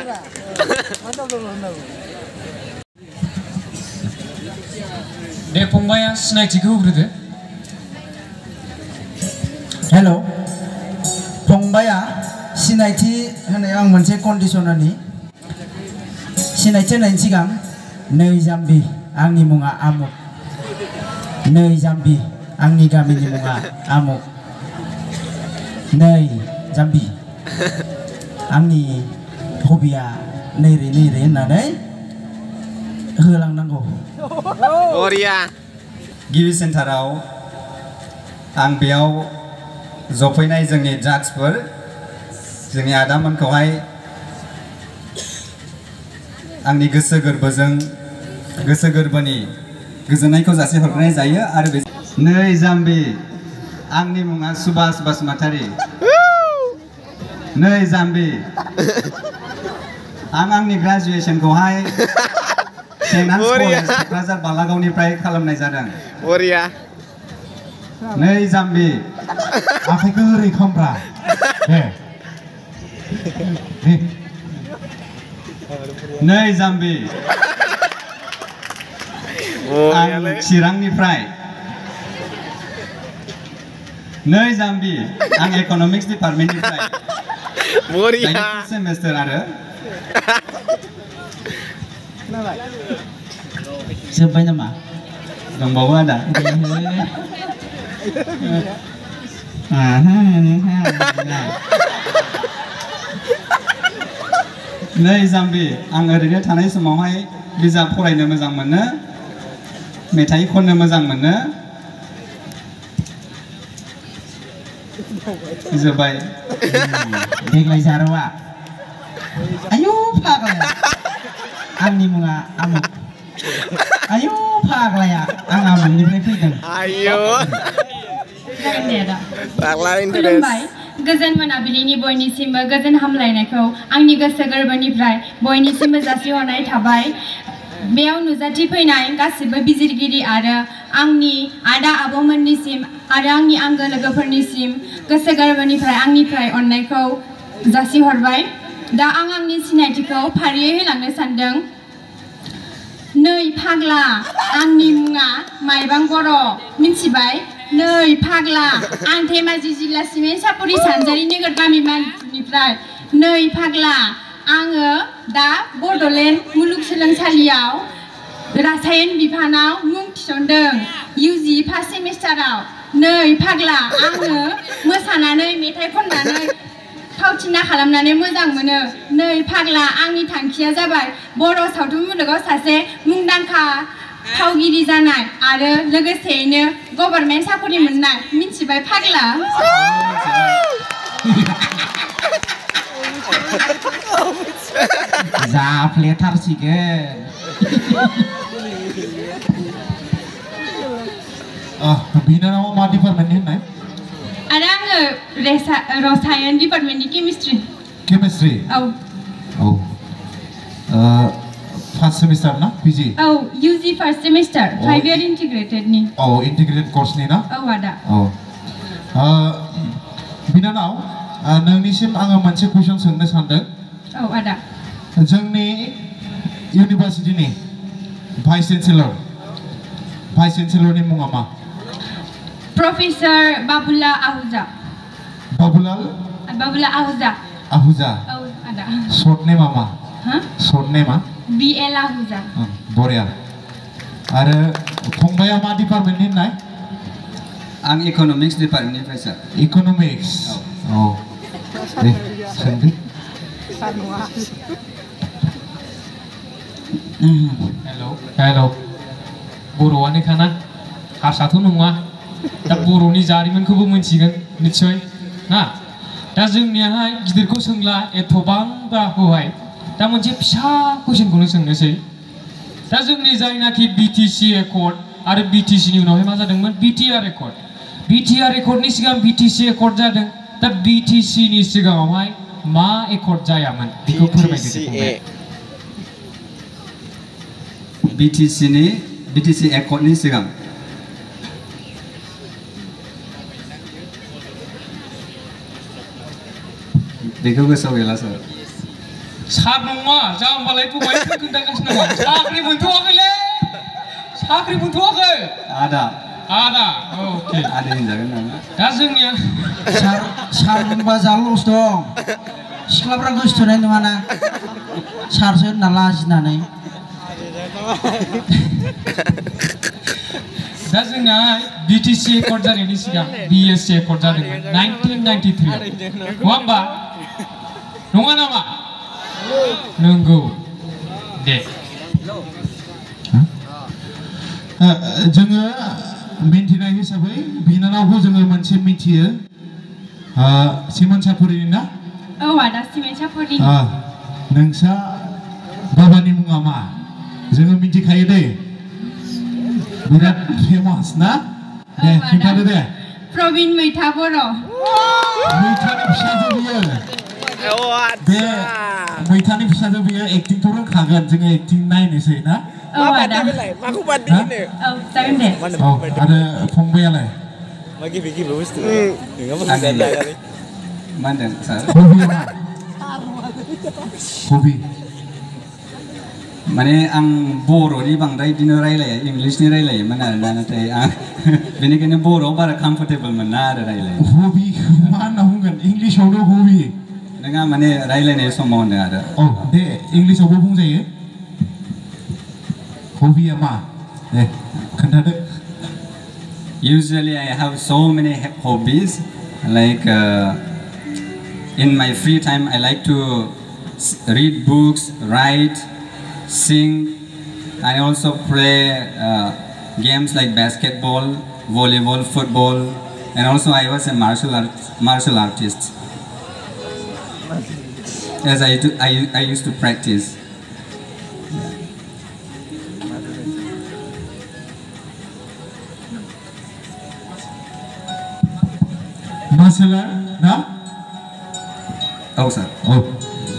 दे फंबाया सिनायथिखौ होग्रोदो हेल' फंबाया सिनायथि होनायाव आं मोनसे कन्डिसन होनि सिनायथि होनायनि सिगां नै जाम्बि आंनि मुङा आमुक नै जाम्बि आंनि गामिनि मुङा आमुक नै जाम्बि आंनि हबिया नैरे होननानै होलांनांगौ बरिया गिबि सेन्टाराव आं बेयाव जफैनाय जोंनि जाजफोर जोंनि आदामोनखौहाय आंनि गोसो गोरबोनि गोजोननायखौ जासिहरनाय जायो आरो नै जाम्बि आंनि मुङा सुभाष बसुमतारी नै जाम्बि आं आंनि ग्रेजुएशनखौहाय फाइनान्स कलेज क'क्राझार बालागावनिफ्राय खालामनाय जादों बरिया नै जाम्बि आखाइखौ ओरै खामब्रा नै जाम्बि आं चिरांनिफ्राय नै जाम्बि आं इक'नमिक्स डिपार्टमेन्टनिफ्राय बरिया सेमेस्टार आरो जोब्बाय नामा दंबावो आदा नै जाम्बि आं ओरैनो थानाय समावहाय बिजाब फरायनो मोजां मोनो मेथाइ खननो मोजां मोनो जोब्बाय देग्लाय जारौआ आयु फाग्लाया आंनि मुङा आमुक आयु फाग्लाया आं आमुकनिफ्राय फैदों आयु खुलुमबाय गोजोन मोनाबिलिनि बयनिसिमबो गोजोन हामलायनायखौ आंनि गोसो गोरबोनिफ्राय बयनिसिमबो जासिहरनाय थाबाय बेयाव नुजाथिफैनाय गासिबो बिजिरगिरि आरो आंनि आदा आब'मोननिसिम आरो आंनि आंगो लोगोफोरनिसिम गोसो गोरबोनिफ्राय आंनिफ्राय अननायखौ जासिहरबाय दा आं आंनि सिनायथिखौ फारियै होलांनो सानदों नै फाग्ला आंनि मुङा माइबां बर' मिन्थिबाय नै फाग्ला आं धेमाजि जिल्ला सिमेन्ट सापरि सानजारि नोगोर गामि मानसिनिफ्राय नै फाग्ला आङो दा बड'लेण्ड मुलुगसोलोंसालियाव रासायन बिफानाव मुं थिसनदों UG फार्स्ट सेमिस्टाराव नै फाग्ला आङो मोसानानै मेथाइ खननानै फावथिना खालामनानै मोजां मोनो नै फाग्ला आंनि थांखिया जाबाय बर' सावथुन मुलुगाव सासे मुंदांखा फावगिरि जानाय आरो लोगोसेयैनो गभर्नमेन्ट साकरि मोननाय मिन्थिबाय फाग्ला जाफ्लेथारसिगोन बिनानावा मा डिपार्टमेन्टनि होननाय आरो आङो रसायन डिपार्टमेन्टनि केमिस्ट्रि औ फार्स्ट सेमिस्टार ना पिजि औ UG फार्स्ट सेमिस्टार 5 इयार इन्टिग्रेटेडनि औ इन्टिग्रेटेड कर्सनि ना औ आदा औ बिनानाव नोंनिसिम आङो मोनसे कुइसन सोंनो सानदों औ आदा जोंनि इउनिभार्सिटिनि भाइस चेन्सेलरनि मुङा मा प्रफेसर बाबुला आहुजा बाबुला आहुजा औ आदा शर्ट नेमा मा शर्ट नेमा BL आहुजा बरिया आरो फंबाया मा डिपार्टमेन्टनि होननाय आं इक'नमिक्स डिपार्टमेन्टनिफ्राय सार इक'नमिक्स औ दे सोंदो हेल' बर'आनो खाना हारसाथ' नङा दा बर'नि जारिमिनखौबो मिथिगोन निस्सय ना दा जोंनियाहाय गिदिरखौ सोंला एथ'बां बाराखौहाय दा मोनसे फिसा कुइसनखौनो सोंनोसै दा जोंनि जायनाखि BTC एकर्ड आरो BTCनि उनावहाय मा जादोंमोन BTR एकर्डनि सिगां BTC एकर्ड जादों दा BTCनि सिगाङावहाय मा एकर्ड जायामोन बेखौ फोरमायदो BTC एकर्डनि सिगां बेखौ गोसोआव गैला सार सार नङा जाम्बालाय फंबाय खोन्थागासिनो दङ साख्रि मोनथ'वाखैलै साख्रि मोनथ'वाखै आदा अके आदा होनजागोन नामा दा जोंनिया सार होनबा जा लस दं सिख्लाफ्रा गोसोथोनाय नङाना सारसो होनना लाजिनानै दा जोंना BTC एकर्ड जानायनि सिगां BSC एकर्ड जादोंमोन 1993 नङा होमबा नङा नामा नंगौ दे जोङो मिन्थिनाय हिसाबै बिनानावखौ जोङो मोनसे मिथियो सिमोन सापुरिनि ना औ आदा सिमोन सापुरिनि नोंसा बाबानि मुङा मा जोङो मिथिखायो दे बिराद फेमास ना दे खिन्थादो दे प्रबिन मैथा बर' मैथानि फिसाजो बियो बे मैथानि फिसाजो बियो एक्टिंथ' रोंखागोन जोङो एक्टिं नायनोसै ना औ आदा माखौ बादि होनो औ जागोन दे औ आरो फंबायालाय मा गिबि बुस्थु नोंहा मा होनदों सार हबिया मा हबि माने आं बर'नि बांद्राय बिदिनो रायलाया इंलिसनि रायलायोमोन आरोना नाथाय आं बेनिखायनो बर'आव बारा कमफर्टेबल मोना आरो रायलायनो हबि मा होनना बुंगोन इंलिसावनो हबि नोंहा माने रायलायनाय समाव होनदों आरो औ दे इंलिसावबो बुंजायो हबिया मा दे खोन्थादो Usually I have so many hobbies like in my free time I like to read books, write, sing. I also play games like basketball, volleyball, football, and also I was a martial artist. As I used to practice. Martial art, na? Oh sir. Oh,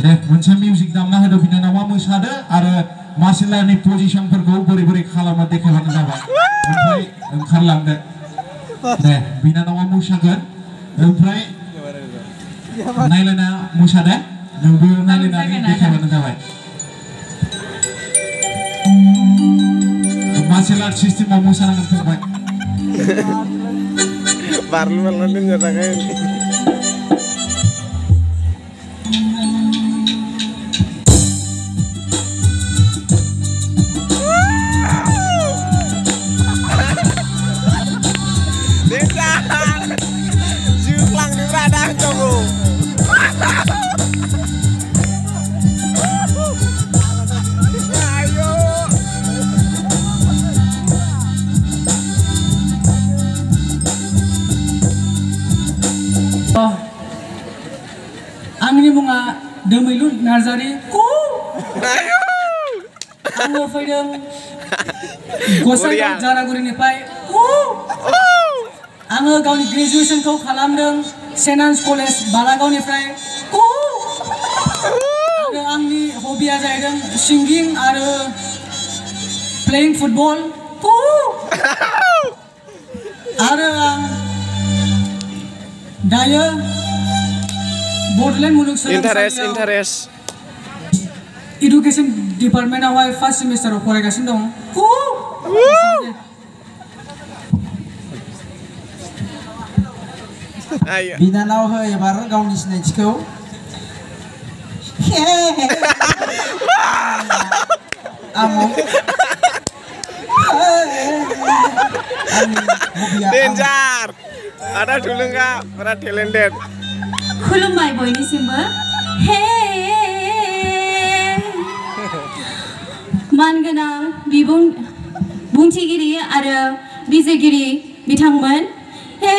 deh, मोनसे music दामना होदो बिनानावा मोसादो आरो martial आर्टनि पजिशनफोरखौ बोरै खालामो देखायबानो जाबाय ओमफ्राय ओंखारलांदो दे बिनानावा मोसागोन ओमफ्राय नायलायना मोसादो नोंबो नायलायनानै देखायबानो जाबाय मार्शल आर्ट सिस्टेमाव मोसानांगोन फंबाय बारलु दोननो थाखाय आंनि मुङा दोमैलु नार्जारि आङो फैदों गसाइगाव जारागुरिनिफ्राय आङो गावनि ग्रेजुएशनखौ खालामदों सेन्ट आन्स कलेज बालागावनिफ्राय आरो आंनि हबिया जाहैदों सिंगिं आरो प्लेइं फुटबल आरो आं दायो बड'लेण्ड मुलुगसोलोंसालियाव इडुकेसन डिपार्टमेन्टआवहाय फार्स्ट सेमिस्टाराव फरायगासिनो दं बिनानाव हो एबार गावनि सिनायथिखौ डेन्जार आदा थुलुंगा बिराद टेलेन्टेड खुलुमबाय बयनिसिमबो हे मानगोनां बुंथिगिरि आरो बिजिरगिरि बिथांमोन हे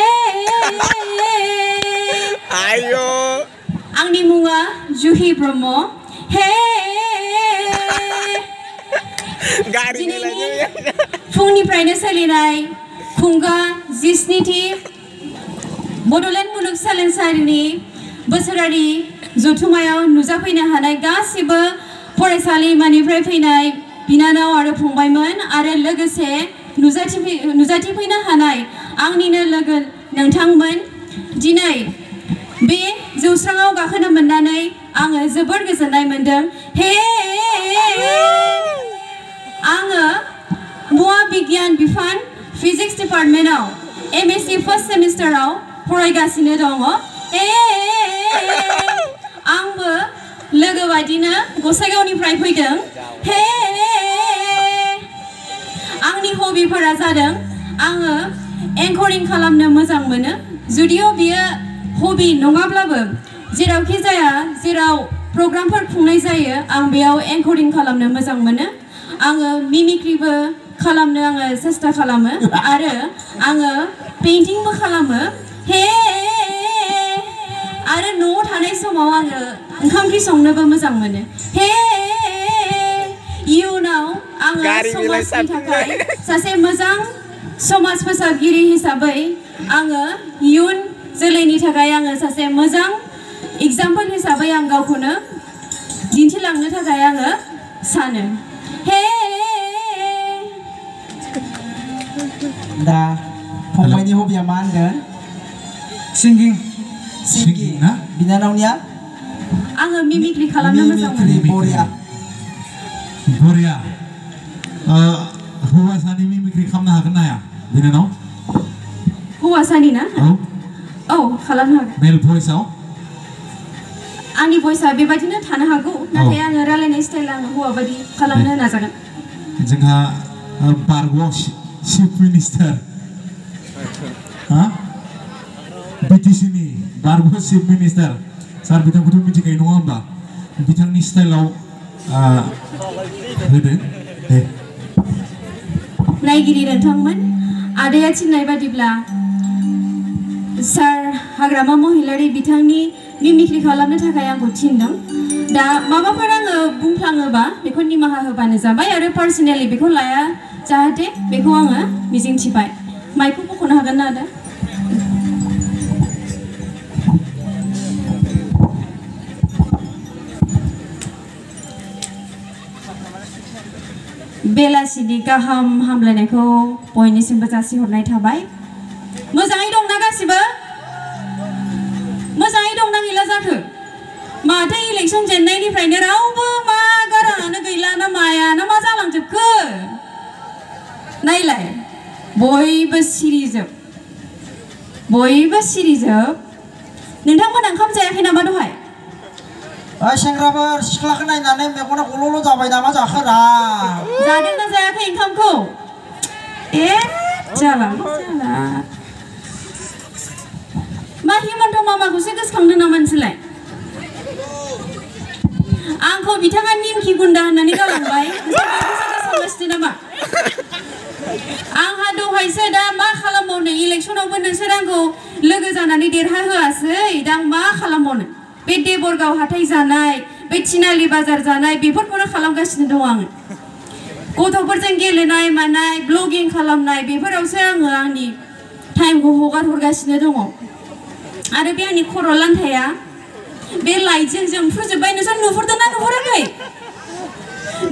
आयो आंनि मुङा जुहि ब्रह्म हे दिनैनि फुंनिफ्रायनो सोलिनाय खुंगा 17थि बड'लेण्ड मुलुगसोलोंसालिनि बोसोरारि जथुम्मायाव नुजाफैनो हानाय गासिबो फरायसालिमानिफ्राय फैनाय बिनानाव आरो फंबायमोन आरो लोगोसे नुजाथिफैनो हानाय आंनिनो लोगो नोंथांमोन दिनै बे जौस्राङाव गाखोनो मोननानै आङो जोबोद गोजोननाय मोनदों हे आङो मुवा बिगियान बिफान फिजिक्स डिपार्टमेन्टआव MSc फार्स्ट सेमिस्टाराव फरायगासिनो दङ आंबो लोगो बायदिनो गसाइगावनिफ्राय फैदों हे आंनि हबिफोरा जादों आङो एंकरिं खालामनो मोजां मोनो जुदिअ बियो हबि नङाब्लाबो जेरावखि जाया जेराव प्रग्रामफोर खुंनाय जायो आं बेयाव एंकरिं खालामनो मोजां मोनो आङो मिमिक्रिबो खालामनो आङो सेस्था खालामो आरो आङो पेइन्टिंबो खालामो हे आरो न'आव थानाय समाव आङो ओंखाम ओंख्रि संनोबो मोजां मोनो हे इयुनाव आङो समाजनि थाखाय सासे मोजां समाज फोसाबगिरि हिसाबै आङो इयुन जोलैनि थाखाय आङो सासे मोजां एग्जाम्पल हिसाबै आं गावखौनो दिन्थिलांनो थाखाय आङो सानो हे दा फंबायनि हबिया मा होनगोन सिंगिं ना बिनानावनिया आङो मिमिक्रि खालामनो मोजां मोनो बरिया बरिया हौवासानि मिमिक्रि खालामनो हागोन ना हाया बिनानाव हौवासानि ना औ खालामनो हागोन मेल भइसआव आंनि भइसआ बेबायदिनो थानो हागौ नाथाय आङो रायलायनाय स्टाइल आङो हौवा बायदि खालामनो नाजागोन जोंहा बारग'आव चिफ मिनिस्टार बिटिसिनि बारग' चिफ मिनिस्टार सार बिथांखौथ' मिथिखायो नङा होमबा बिथांनि स्टाइलाव होदो दे नायगिरि नोंथांमोन आदाया थिननाय बादिब्ला सार हाग्रामा महिलारि बिथांनि मिमिक्रि खालामनो थाखाय आंखौ थिनदों दा माबाफोर आङो बुंफ्लाङोबा बेखौ निमाहा होबानो जाबाय आरो पार्सनेलि बेखौ लाया जाहाथे बेखौ आङो मिजिंथिबाय माइकखौ बख'नो हागोन ना आदा बेलासिनि गाहाम हामलायनायखौ बयनिसिमबो जासिहरनाय थाबाय मोजाङै दंना गासिबो मोजाङै दंना गैला जाखो माथो इलेक्सन जेननायनिफ्रायनो रावबो मा गाराङानो गैला ना माया ना मा जालांजोबखो नायलाय बयबो सिरिजोब नोंथांमोना ओंखाम जायाखै नामा दहाय सेंग्राफोर सिख्लाखौ नायनानै मेगना गल'ल' जाबाय नामा जाखोरा जादोंना जायाखै ओंखामखौ जाला मा हिमन्त मामाखौसो गोसोखांदों नामा नोंसोरलाय आंखौ बिथाङा निमखि गुन्दा होननानै गालांबाय गोसोखांगासिनो नामा आंहा दहायसो दा मा खालामबावनो इलेक्सनावबो नोंसोर आंखौ लोगो जानानै देरहाहोआसै दा आं मा खालामबावनो बे देबरगाव हाथाय जानाय बे थिनालि बाजार जानाय बेफोरखौनो खालामगासिनो दं आङो गथ'फोरजों गेलेनाय मानाय ब्लगिं खालामनाय बेफोरावसो आङो आंनि टाइमखौ हगारहरगासिनो दङ आरो बे आंनि खर' लान्थाया बे लाइटजों जोंफ्रुजोब्बाय नोंसोर नुहुरदोंना नुहुराखै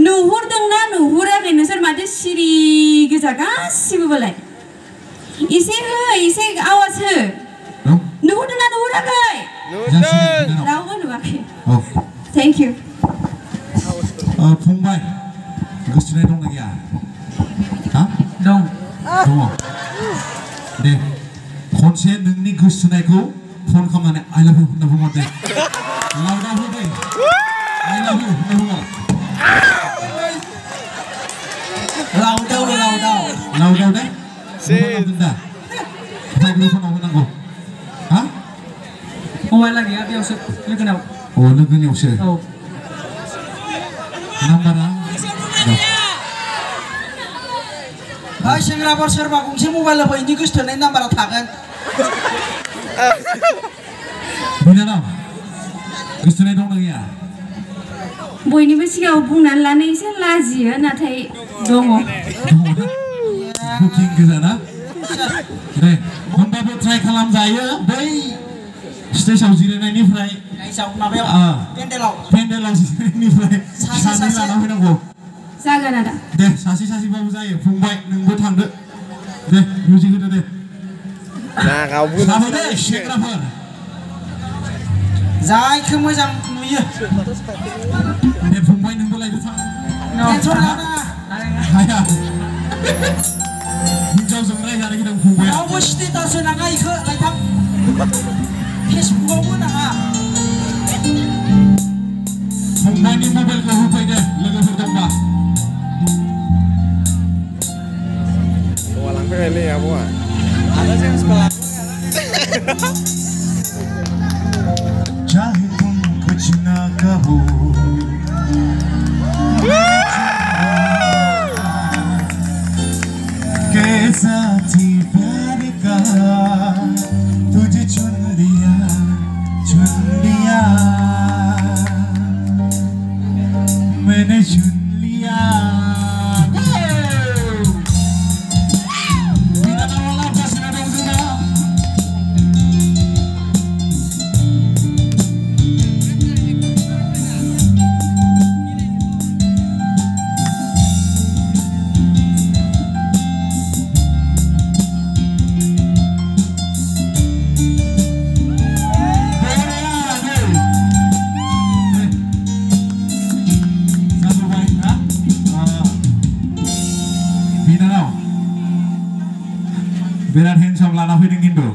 नुहुराखै नोंसोर माथो सिरि गोजा गासिबोलाय एसे हो एसे आवाज हो नुहुरदोंना नुहुराखै रावबो नुवाखै थेंक इउ फंबाय गोसोनाय दंना गैया दं दे खनसे नोंनि गोसोनायखौ फन खालामनानै आइ लाभ इउ होनना बुंहर दे लाउदाव हो दे आइ लाभ इउ होनना बुंहर लाउदाव दे दा माइक्रोफनाव होनांगौ मबाइला गैया बेयावसो लोगोनाव लोगोनियावसो नाम्बारा सेंग्राफोर सोरबा गंसे मबाइल होफै इनि गोसोथोनाय नाम्बारा थागोन बिनानाव गोसोथोनाय दंना गैया बयनिबो सिगाङाव बुंनानै लानो एसे लाजियो नाथाय दङ बुकिं गोजा ना दे होमबाबो ट्राइ खालामजायो बै स्टेजआव जिरायनायनिफ्राय पेन्डेलाव जिरायनायनिफ्राय सानै लाना फैनांगौ जागोन आदा दे सासेबाबो जायो फंबाय नोंबो थांदो दे मिउजिक होदो दे दे सेंग्राफोर जायखौ मोजां नुयो दे फंबाय नोंबो लायदो थां टेनसन लानाङा हाया हिन्जावजों रायजानो गिदों फंबाय रावबो स्टेटास होनाङा इखो लायथां फेसबुकावबो नाङा फंबायनि मबाइलखौ होफैदो लोगोफोर दंबा लांफैबायलै आब'आ चाहे तुम कुछ ना कहो नों खिन्थु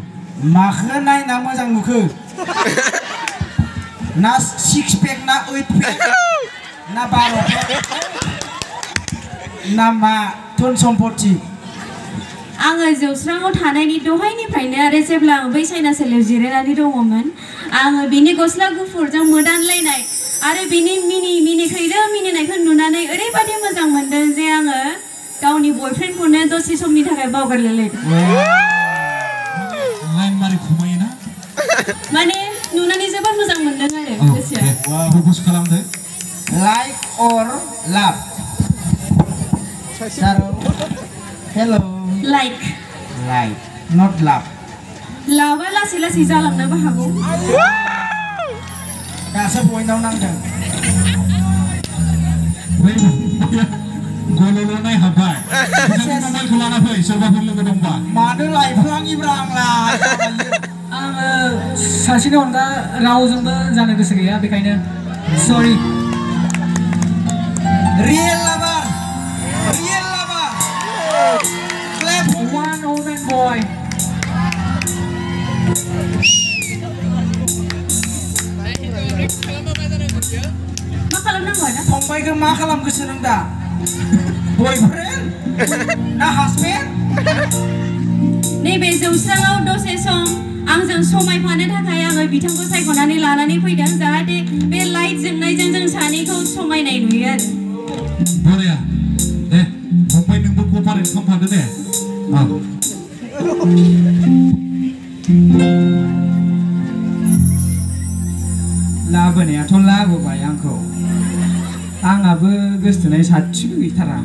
माखो नायना मोजां नुखो ना 6 पेक ना 8 पेक ना 12 पेक ना मा धन सम्पत्ति आङो जौस्राङाव थानायनि दहायनिफ्रायनो आरो जेब्ला आं बै साइनासालियाव जिरायनानै दङमोन आङो बिनि गस्ला गुफुरजों मोदानलायनाय आरो बिनि मिनिखैरो मिनिनायखौ नुनानै ओरैबादि मोजां मोनदों जे आङो गावनि बयफ्रेन्डखौनो दसे समनि थाखाय बावगारलायलायदों माने नुनानै जोबोद मोजां मोनदों आरो गोसोआ प्रप'ज खालामदो लाइक अर लाभ हेलो लाइक नट लाभ लाभा लासै लासै जालांनोबो हागौ दासो बयनाव नांदों गल'ल'नाय हाब्बाय मबाइलखौ लाना फै सोरबाफोर लोगो दंबा मानो लायफ्लाङिब्रा आंलाय आङो सासेनि अनगा रावजोंबो जानो गोसो गैया बेखायनो सरि real लाभार clap for one old man boy मा खालामनांगौ ना फंबायखौ मा खालामगोसो नों दा बयफ्रेन्ड ना हासबेन्ड नैबे जौस्राङाव दसे सम आंजों समायफानो थाखाय आङो बिथांखौ सायख'नानै लानानै फैदों जाहाथे बे लाइट जोंनायजों जों सानैखौ समायनाय नुयो आरो बरिया दे फंबाय नोंबो कपारेट खालामफादो दे लाबोनायाथ' लाबोबाय आंखौ आंहाबो गोसथोनाय साथिबो गैथारा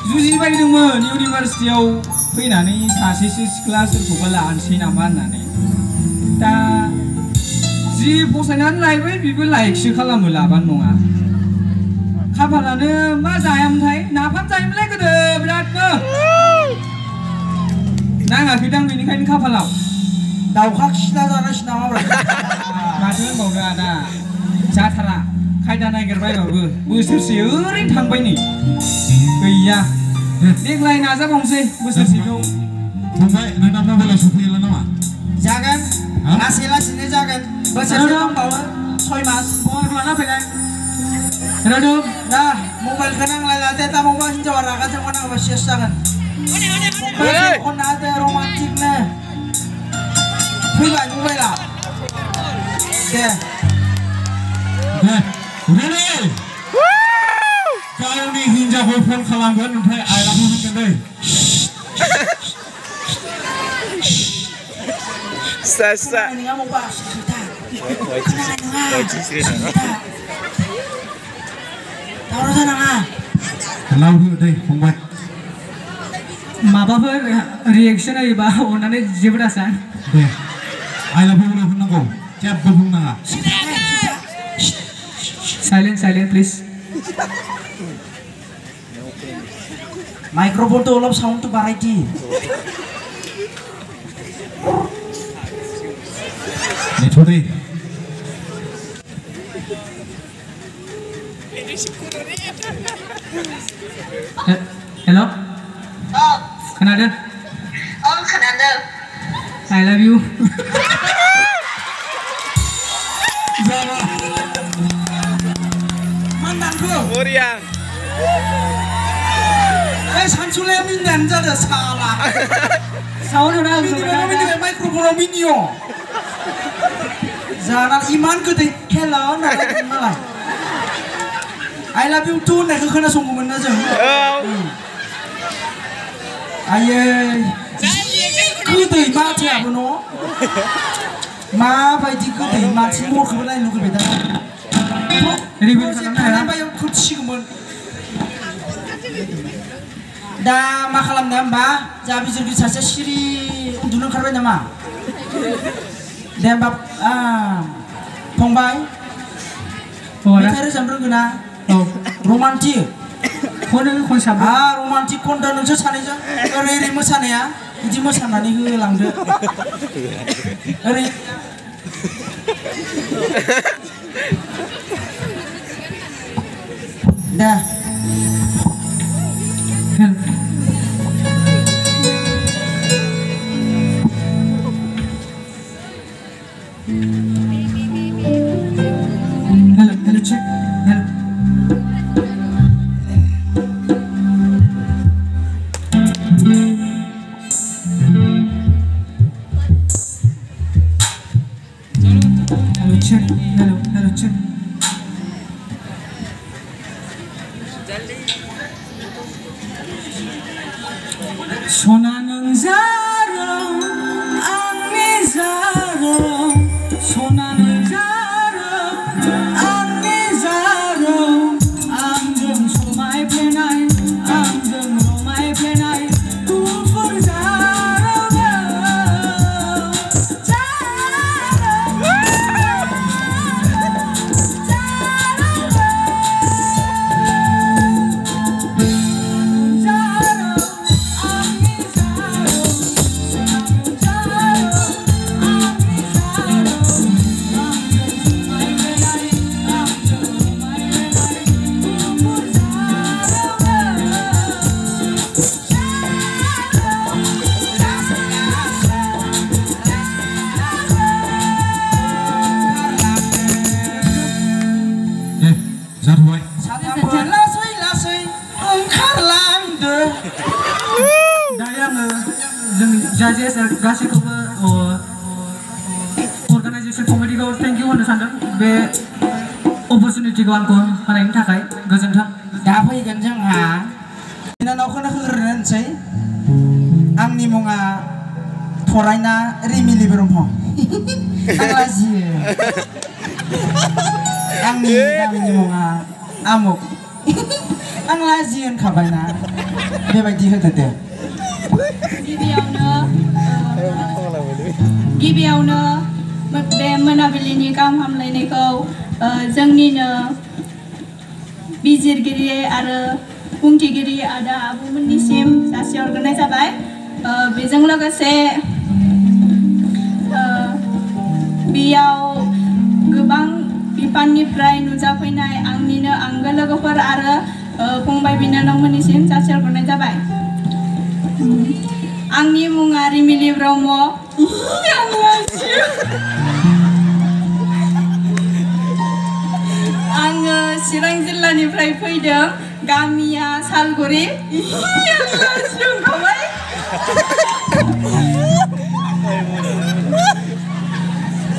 जुजिबायदोंमोन इउनिभार्सिटियाव फैनानै सासेसो सिख्ला सोरखौबा लानोसै नामा होननानै दा जि फसायनानै लायबाय बेबो लाइकसो खालामो लाबानो नङा खाफालानो मा जायामोनथाय नाफाम जायोमोनलाय गोदो बिरादनो नाङाखैदां बेनिखायनो खाफालाव दाउखा खिना जानायसै नामा माथो होनबावनो आदा जाथारा खायदा नागिरबायबाबो बोसोरसे ओरैनो थांबाय नै गैया देग्लाय नाजाबावनोसै बोसोरसेखौ फंबाय नोंना मबाइलाव सफैला नामा जागोन लासै लासैनो जागोन बोसोरसे दंबावो 6 मास मबाइल लाना फैनाय रोदोम दा मबाइलखौ नांलायला दे दा मबाइल हिन्जावा रागा जोंबा नांगौबा सेस जागोन खनना होदो रमान्टिकनो फैबाय मबाइला दे रेडि गावनि हिन्जावखौ फन खालामगोन ओमफ्राय आइ लाभ इउ होनगोन दै लाभ हो दै फंबाय माबाफोर रिएक्सन होयोबा अननानै जेबो दासान दे आइ लाभ इउ होननांगौ जेबो बुंनाङा साइलेन्ट प्लिज माइक्रोफोन तो अलप साउन्ड तो बारायदि नेथ'दै हेल' खोनादों खोनादों आइ लाभ इउ बरिया सानसुलाया मिनिनायानो जादों साला साउन्ड होना मिनिबाय माइक्रोफनाव मिनियो जाना इमान गोदै हेल' नालाय आइ लाभ इउ टु होननायखौ खोनासंगौमोन ना जों आयै गोदै माथोआबो न' माबायदि गोदै मानसिनि महरखौबो नायनो लुगैबाय दा रिभिउ खालामनो हाया बायाव खोथिगौमोन दा मा खालामनो होमबा जा बिजिरगिरि सासे सिरि उन्दुनो ओंखारबाय नामा दे होमबा फंबाय मेथाइ रोजाबनो रोंगौ ना रमान्टिक खनसाब रमान्टिक खनदो नोंसोर सानैजों ओरै ओरै मोसानाया बिदि मोसानानै होलांदो ओरै दा Hello, check. Hello. Hello, check. Hello, check. Sona nang zarong angni zarong Sona nang zarong angni zarong Angjong somai plenai angjong romai plenai Tufur zarong Judges गासैखौबो अर्गानाइजेसन कमिटिखौ थेंक इउ होनो सानदों बे अपरचुनिटिखौ आंखौ होनायनि थाखाय गोजोन्थों दा फैगोन जोंहा बिनानावखौनो होग्रोनोसै आंनि मुङा फरायना रिमिलि ब्रह्म आं लाजियो आंनि गामिनि मुङा आमुक आं लाजियो होनखाबायना बेबायदि होदो दे गिबियावनो बे मोनाबिलिनि गाहाम हामलायनायखौ जोंनिनो बिजिरगिरि आरो बुंथिगिरि आदा आब'मोननिसिम जासिहरग्रोनाय जाबाय बेजों लोगोसे बेयाव गोबां बिफाननिफ्राय नुजाफैनाय आंनिनो आंगो लोगोफोर आरो फंबाय बिनानावमोननिसिम जासिहरग्रोनाय जाबाय आंनि मुङा रिमिलि ब्रह्म आङो चिरां जिल्लानिफ्राय फैदों गामिया सालगुरि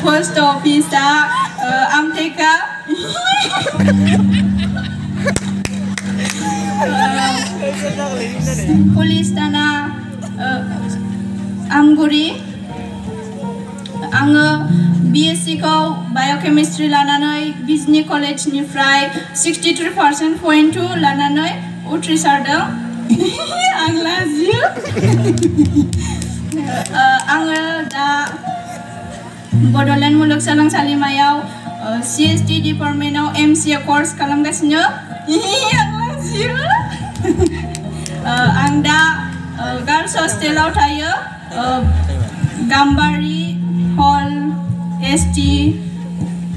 पोस्ट अफिसआ आमटेका पुलिस थाना आमगुरि आङो BSc खौ बाय'केमिस्ट्रि लानानै बिजनि कलेजनिफ्राय 63% लानानै उथ्रिसारदों आं लाजियो आङो दा बड'लेण्ड मुलुगसोलोंसालिमायाव CST डिपार्टमेन्टआव MCA कर्स खालामगासिनो आं लाजियो आं दा गार्ल्स हस्टेलाव थायो गाम्बारि हल ST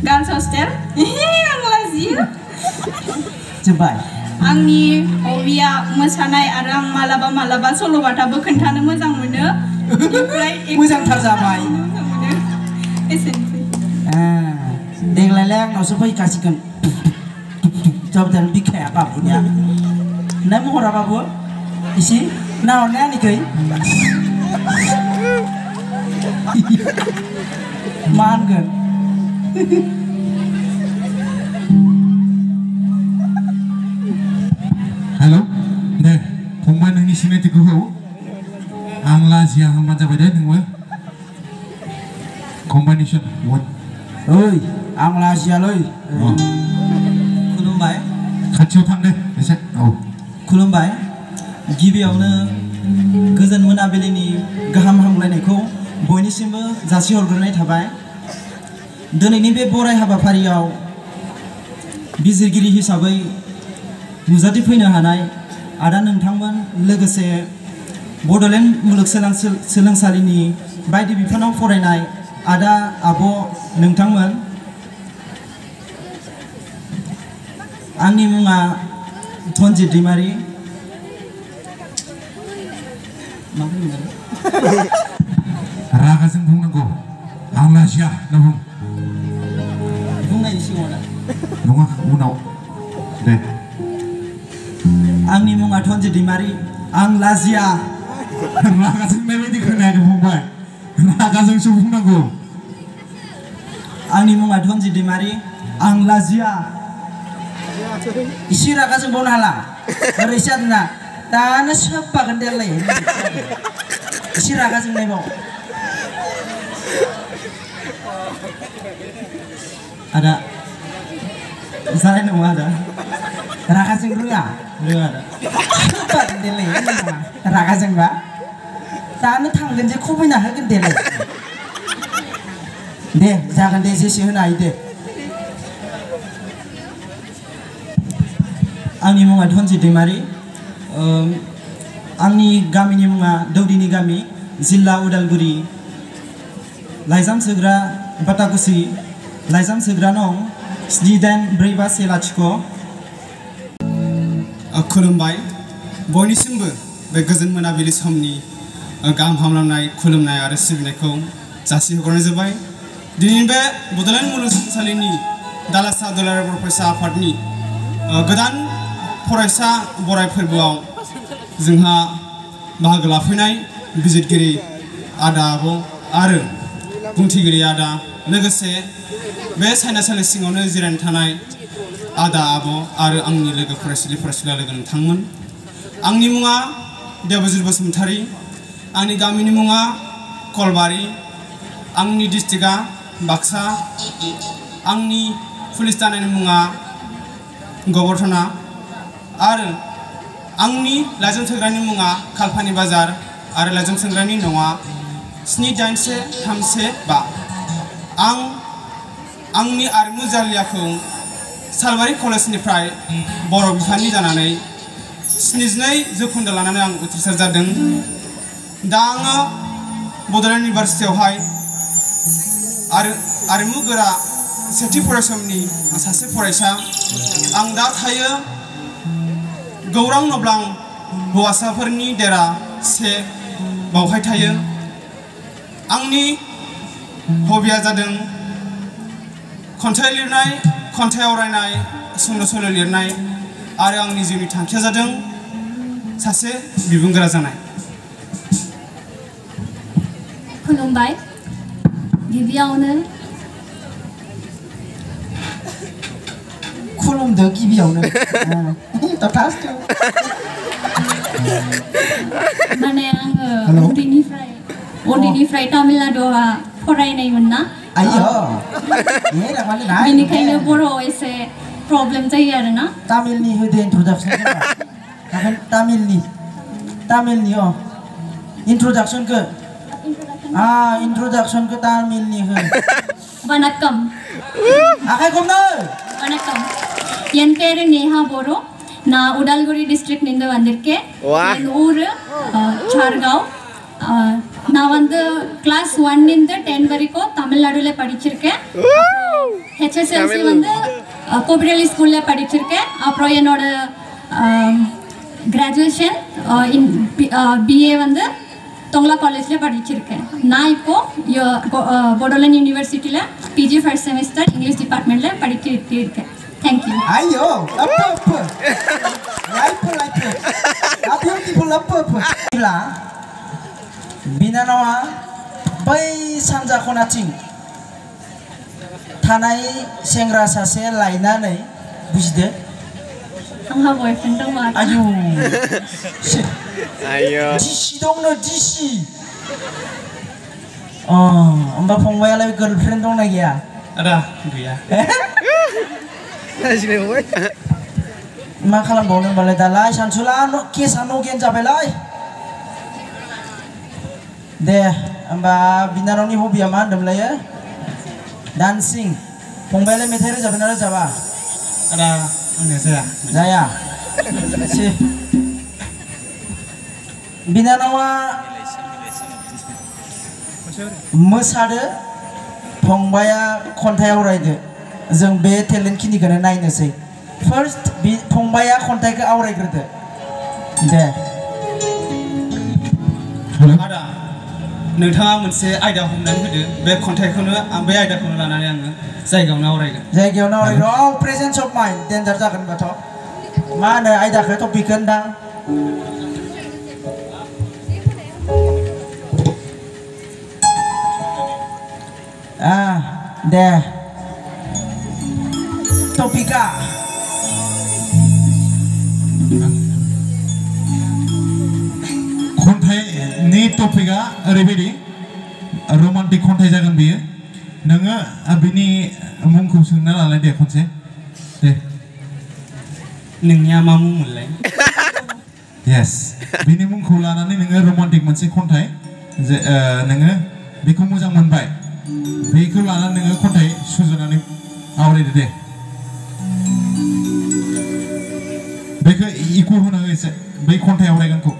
गार्ल्स हस्टेल आं लाजियो जोब्बाय आंनि हबिया मोसानाय आरो आं मालाबा मालाबा सल'बाथाबो खोन्थानो मोजां मोनो मोजांथार जाबाय देग्लायलाय आंनावसो फैखासिगोन जबदार बिखाया बाबुनिया ना महरा बाबु इसे नाहरनाय आंनिखै मा होनगोन हेल' दे फंबाय नोंनि सिनायथिखौ हो आं लाजिया होनबानो जाबाय दे नोंबो कम्बाइनेसन वन ओइ आं लाजियालै खुलुमबाय खाथियाव थांदे एसे औ खुलुमबाय गिबियावनो गोजोन मोनाबिलिनि गाहाम हामलायनायखौ बयनिसिमबो जासिहरग्रोनाय थाबाय दिनैनि बे बराय हाबाफारियाव बिजिरगिरि हिसाबै नुजाथिफैनो हानाय आदा नोंथांमोन लोगोसे बड'लेण्ड मुलुगसोलोंसालिनि बायदि बिफानाव फरायनाय आदा आब' नोंथांमोन आंनि मुङा धनजित दैमारि रागाजों बुंनांगौ आं आं लाजिया होनना बुं बुंनायनि सिगाङाव दा नङा उनाव दे आंनि मुङा धनजित दैमारि आं लाजिया रागा जोंनाय बायदि खोनायाखै फंबाय रागा जोंसो बुंनांगौ आंनि मुङा धनजित दैमारि आं लाजिया इसे रागा जोंबावनो हाला ओरैसो आरोना दानो सोबबागोन देलाय इसे रागा जोंनायबाव आदा जानाय नङा आदा रागा जों रोङा आदा सोबबागोन देलाय रागा जोंबा दानो थांगोन जे खमायना होगोन देलाय दे जागोन दे जेसे होनो हायो दे आंनि मुङा धनजित दैमारि आंनि गामिनि मुङा दौदिनि गामि जिल्ला उदालगुरि लाइजाम सोग्रा बाटाकुसि लाइजाम सोग्रा नं 784510 खुलुमबाय बयनिसिमबो बे गोजोन मोनाबिलि समनि गाहाम हामलायनाय खुलुमनाय आरो सिबिनायखौ जासिहरनाय जाबाय दिनैनि बे बड'लेण्ड मुलुगसोलोंसालिनि दालासा दुलाराय बर' फरायसा आफादनि गोदान फरायसा बराय फोरबोआव जोंहा बाहागो लाफैनाय बिजिरगिरि आदा आब' आरो बुंथिगिरि आदा लोगोसे बे सायनासालि सिङावनो जिरायना थानाय आदा आब' आरो आंनि लोगो फरायसुलि फरायसुला लोगो नोंथांमोन आंनि मुङा देबजित बसुमतारी आंनि गामिनि मुङा कलबारि आंनि डिस्ट्रिक्टआ बाक्सा आंनि पुलिस थानायनि मुङा गबरथना आरो आंनि लाइजाम सोग्रानि मुङा खालपानि बाजार आरो लाइजाम सोग्रानि नङा 7813135 आं आंनि आरिमु जालियाखौ सालबारि कलेजनिफ्राय बर' बिफाननि जानानै 72 जौखोन्दो लानानै आं उथ्रिसार जादों दा आङो बड'लेण्ड इउनिभारसिटियावहाय आरिमु गोरा सेथि फरायसमनि सासे फरायसा आं दा थायो गौरां नब्लां हौवासाफोरनि देरा से बावहाय थायो आंनि हबिया जादों खन्थाइ लिरनाय खन्थाइ आवरायनाय सुंद' सल' लिरनाय आरो आंनि जिउनि थांखिया जादों सासे बिबुंगोरा जानाय खुलुमबाय गिबियावनो खुलुमदो गिबियावनो माने आङो उन्दैनिफ्राय तामिलनाडुआ फरायनायमोन ना बेनिखायनो बर'आव एसे प्रब्लेम जायो आरोना तामिलनि होदो इन्ट्रडाक्सन तामिलनि इन्ट्रडाक्सनखौ तामिलनि हो वनक्कम आखाइ खमनो வணக்கம் என் பேரு நேஹா போரோ நான் உடால்குடி டிஸ்ட்ரிக்ட்லேருந்து வந்திருக்கேன் என் ஊர் சார்காவ் நான் வந்து கிளாஸ் 1லேருந்து 10 வரைக்கும் தமிழ்நாடுல படிச்சிருக்கேன் ஹெச்எஸ்எல்சி வந்து கோபிடலி ஸ்கூலில் படிச்சிருக்கேன் அப்புறம் என்னோட கிராஜுவேஷன் பிஏ வந்து தொங்கலா காலேஜில் படிச்சிருக்கேன் நான் இப்போது பொடோலேண்ட் யூனிவர்சிட்டியில் பிஜி ஃபர்ஸ்ட் செமஸ்டர் இங்கிலீஷ் டிபார்ட்மெண்ட்டில் படிச்சுட்டு இருக்கேன் தேங்க்யூ ஐயோ बिनानावा बै सानजा खनाथिं थानाय सेंग्रा सासे लायनानै बुजिदो आंहा बयफ्रेन्ड दं आयु आयो दिसि दंनो दिसि होमबा फंबायालाय गार्लफ्रेन्ड दंना गैया आदा गैया मा खालामबावनो होनबालाय दालाय सानसुला केसा नगेन जाबायलाय दे होमबा बिनानावनि हबिया मा होनदोंमोनलाय डान्सिं फंबायालाय मेथाइ रोजाबोना रोजाबा आदा आंनिया जाया बिनानावा मोसादो फंबाया खन्थाइ आवरायदो जों बे टेलेन्ट खिनिखौनो नायनोसै फार्स्ट फंबाया खन्थाइखौ आवरायग्रोदो दे आदा नोंथाङा मोनसे आयदा हमनानै होदो बे खन्थाइखौनो बे आयदाखौनो लानानै आङो जायगायावनो आवरायगोन जायगायावनो आवरायगोन प्रेजेन्स अफ माइन्ड डेन्जार जागोनबाथ' मा होनो आयदाखौ टपिकखौ होनदां दे टपिका खन्थाइनि टपिका ओरैबायदि रमान्टिक खन्थाइ जागोन बेयो नोङो बिनि मुंखौ सोंना लालाय दे खनसे दे नोंनिया मा मुं मोनलाय यस बिनि मुंखौ लानानै नोङो रमान्टिक मोनसे खन्थाइ जे नोङो बेखौ मोजां मोनबाय बेखौ लानानै नोङो खन्थाइ सुजुनानै आवरायदो दे बेखौ इकु होना हो एसे बै खन्थाइ आवरायगोनखौ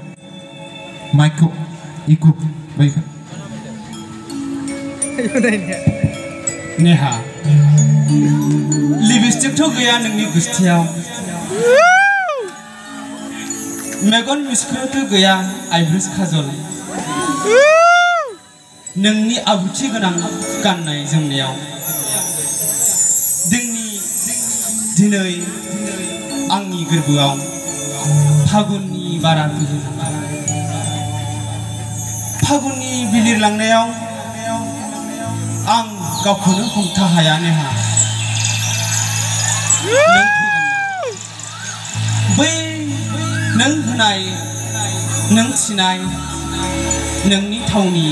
माइकखौ इकु बैखौ नेहा लिपस्टिकथ' गैया नोंनि गुस्थियाव मेगन मुस्कुराथ' गैया आइब्र'स खाजल नोंनि आब्रुथि गोनां गाननाय जोमनायाव दिनै आंनि गोरबोआव फागुननि बारा फागुननि बिलिरलांनायाव आं गावखौनो हमथा हाया नेहा बै नों होनाय नों थिनाय नोंनि थावनि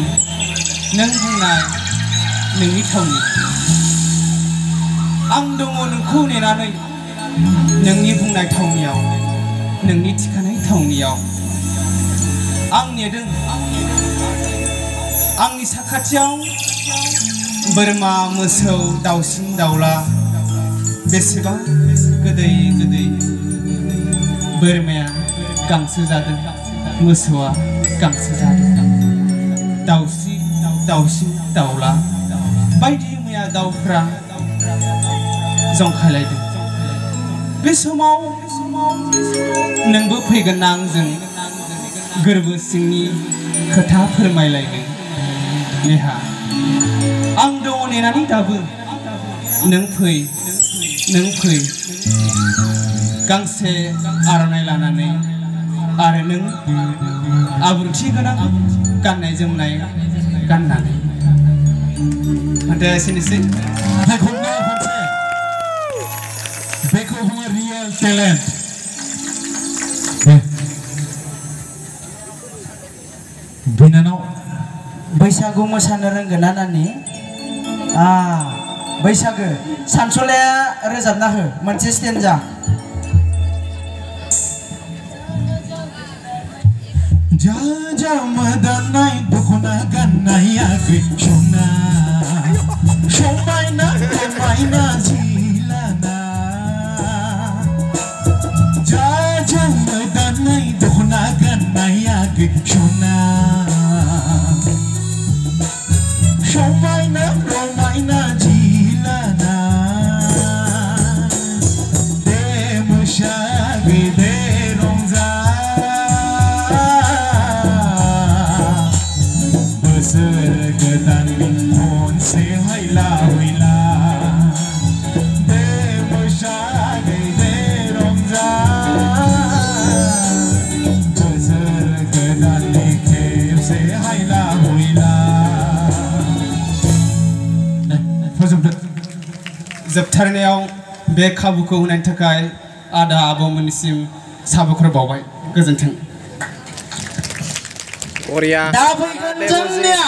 नों बुंनाय नोंनि थावनि आं दङ नोंखौ नेनानै नोंनि बुंनाय थावनियाव नोंनि थिखानाय थावनियाव आं नेदों आंनि साखाथियाव बोरमा मोसौ दाउसिन दाउला बेसेबां गोदै गोदै बोरमाया गांसो जादों मोसौआ गांसो जादों दाउसिन दाउला बायदि मैया दाउफ्रा जंखायलायदों बे समाव नोंबो फैगोन ना आंजों गोरबो सिंनि खोथा फोरमायलायनो नेहा आं दङ नेनानै दाबो नों फै गांसे आर'नाइ लानानै आरो नों आब्रुथि गोनां गाननाय जोमनाय गाननानै एसेनोसै बेखौ बुङो रियेल टेलेन्ट बिनानाव बैसागु मोसानो रोंगोन ना नानि बैसागो सानसुलाया रोजाबना हो मोनसे स्टेन्जा जा मोदानाय दख'ना गाननाया गैसना समायना समायना जिलाना जा मोदानाय दख'ना गाननाया गैसना समायना रमायना जिलाना दे मोसागे दे रंजा बोसोर गोदाननि खनसे हायला हुइला दे मोसागे दे रंजा बोसोर गोदाननि खेबसे हायला हुइला जोबथारनायाव बे खाबुखौ होनायनि थाखाय आदा आब'मोननिसिम साबायखर बावबाय गोजोन्थों दा फैगोन जोंनिया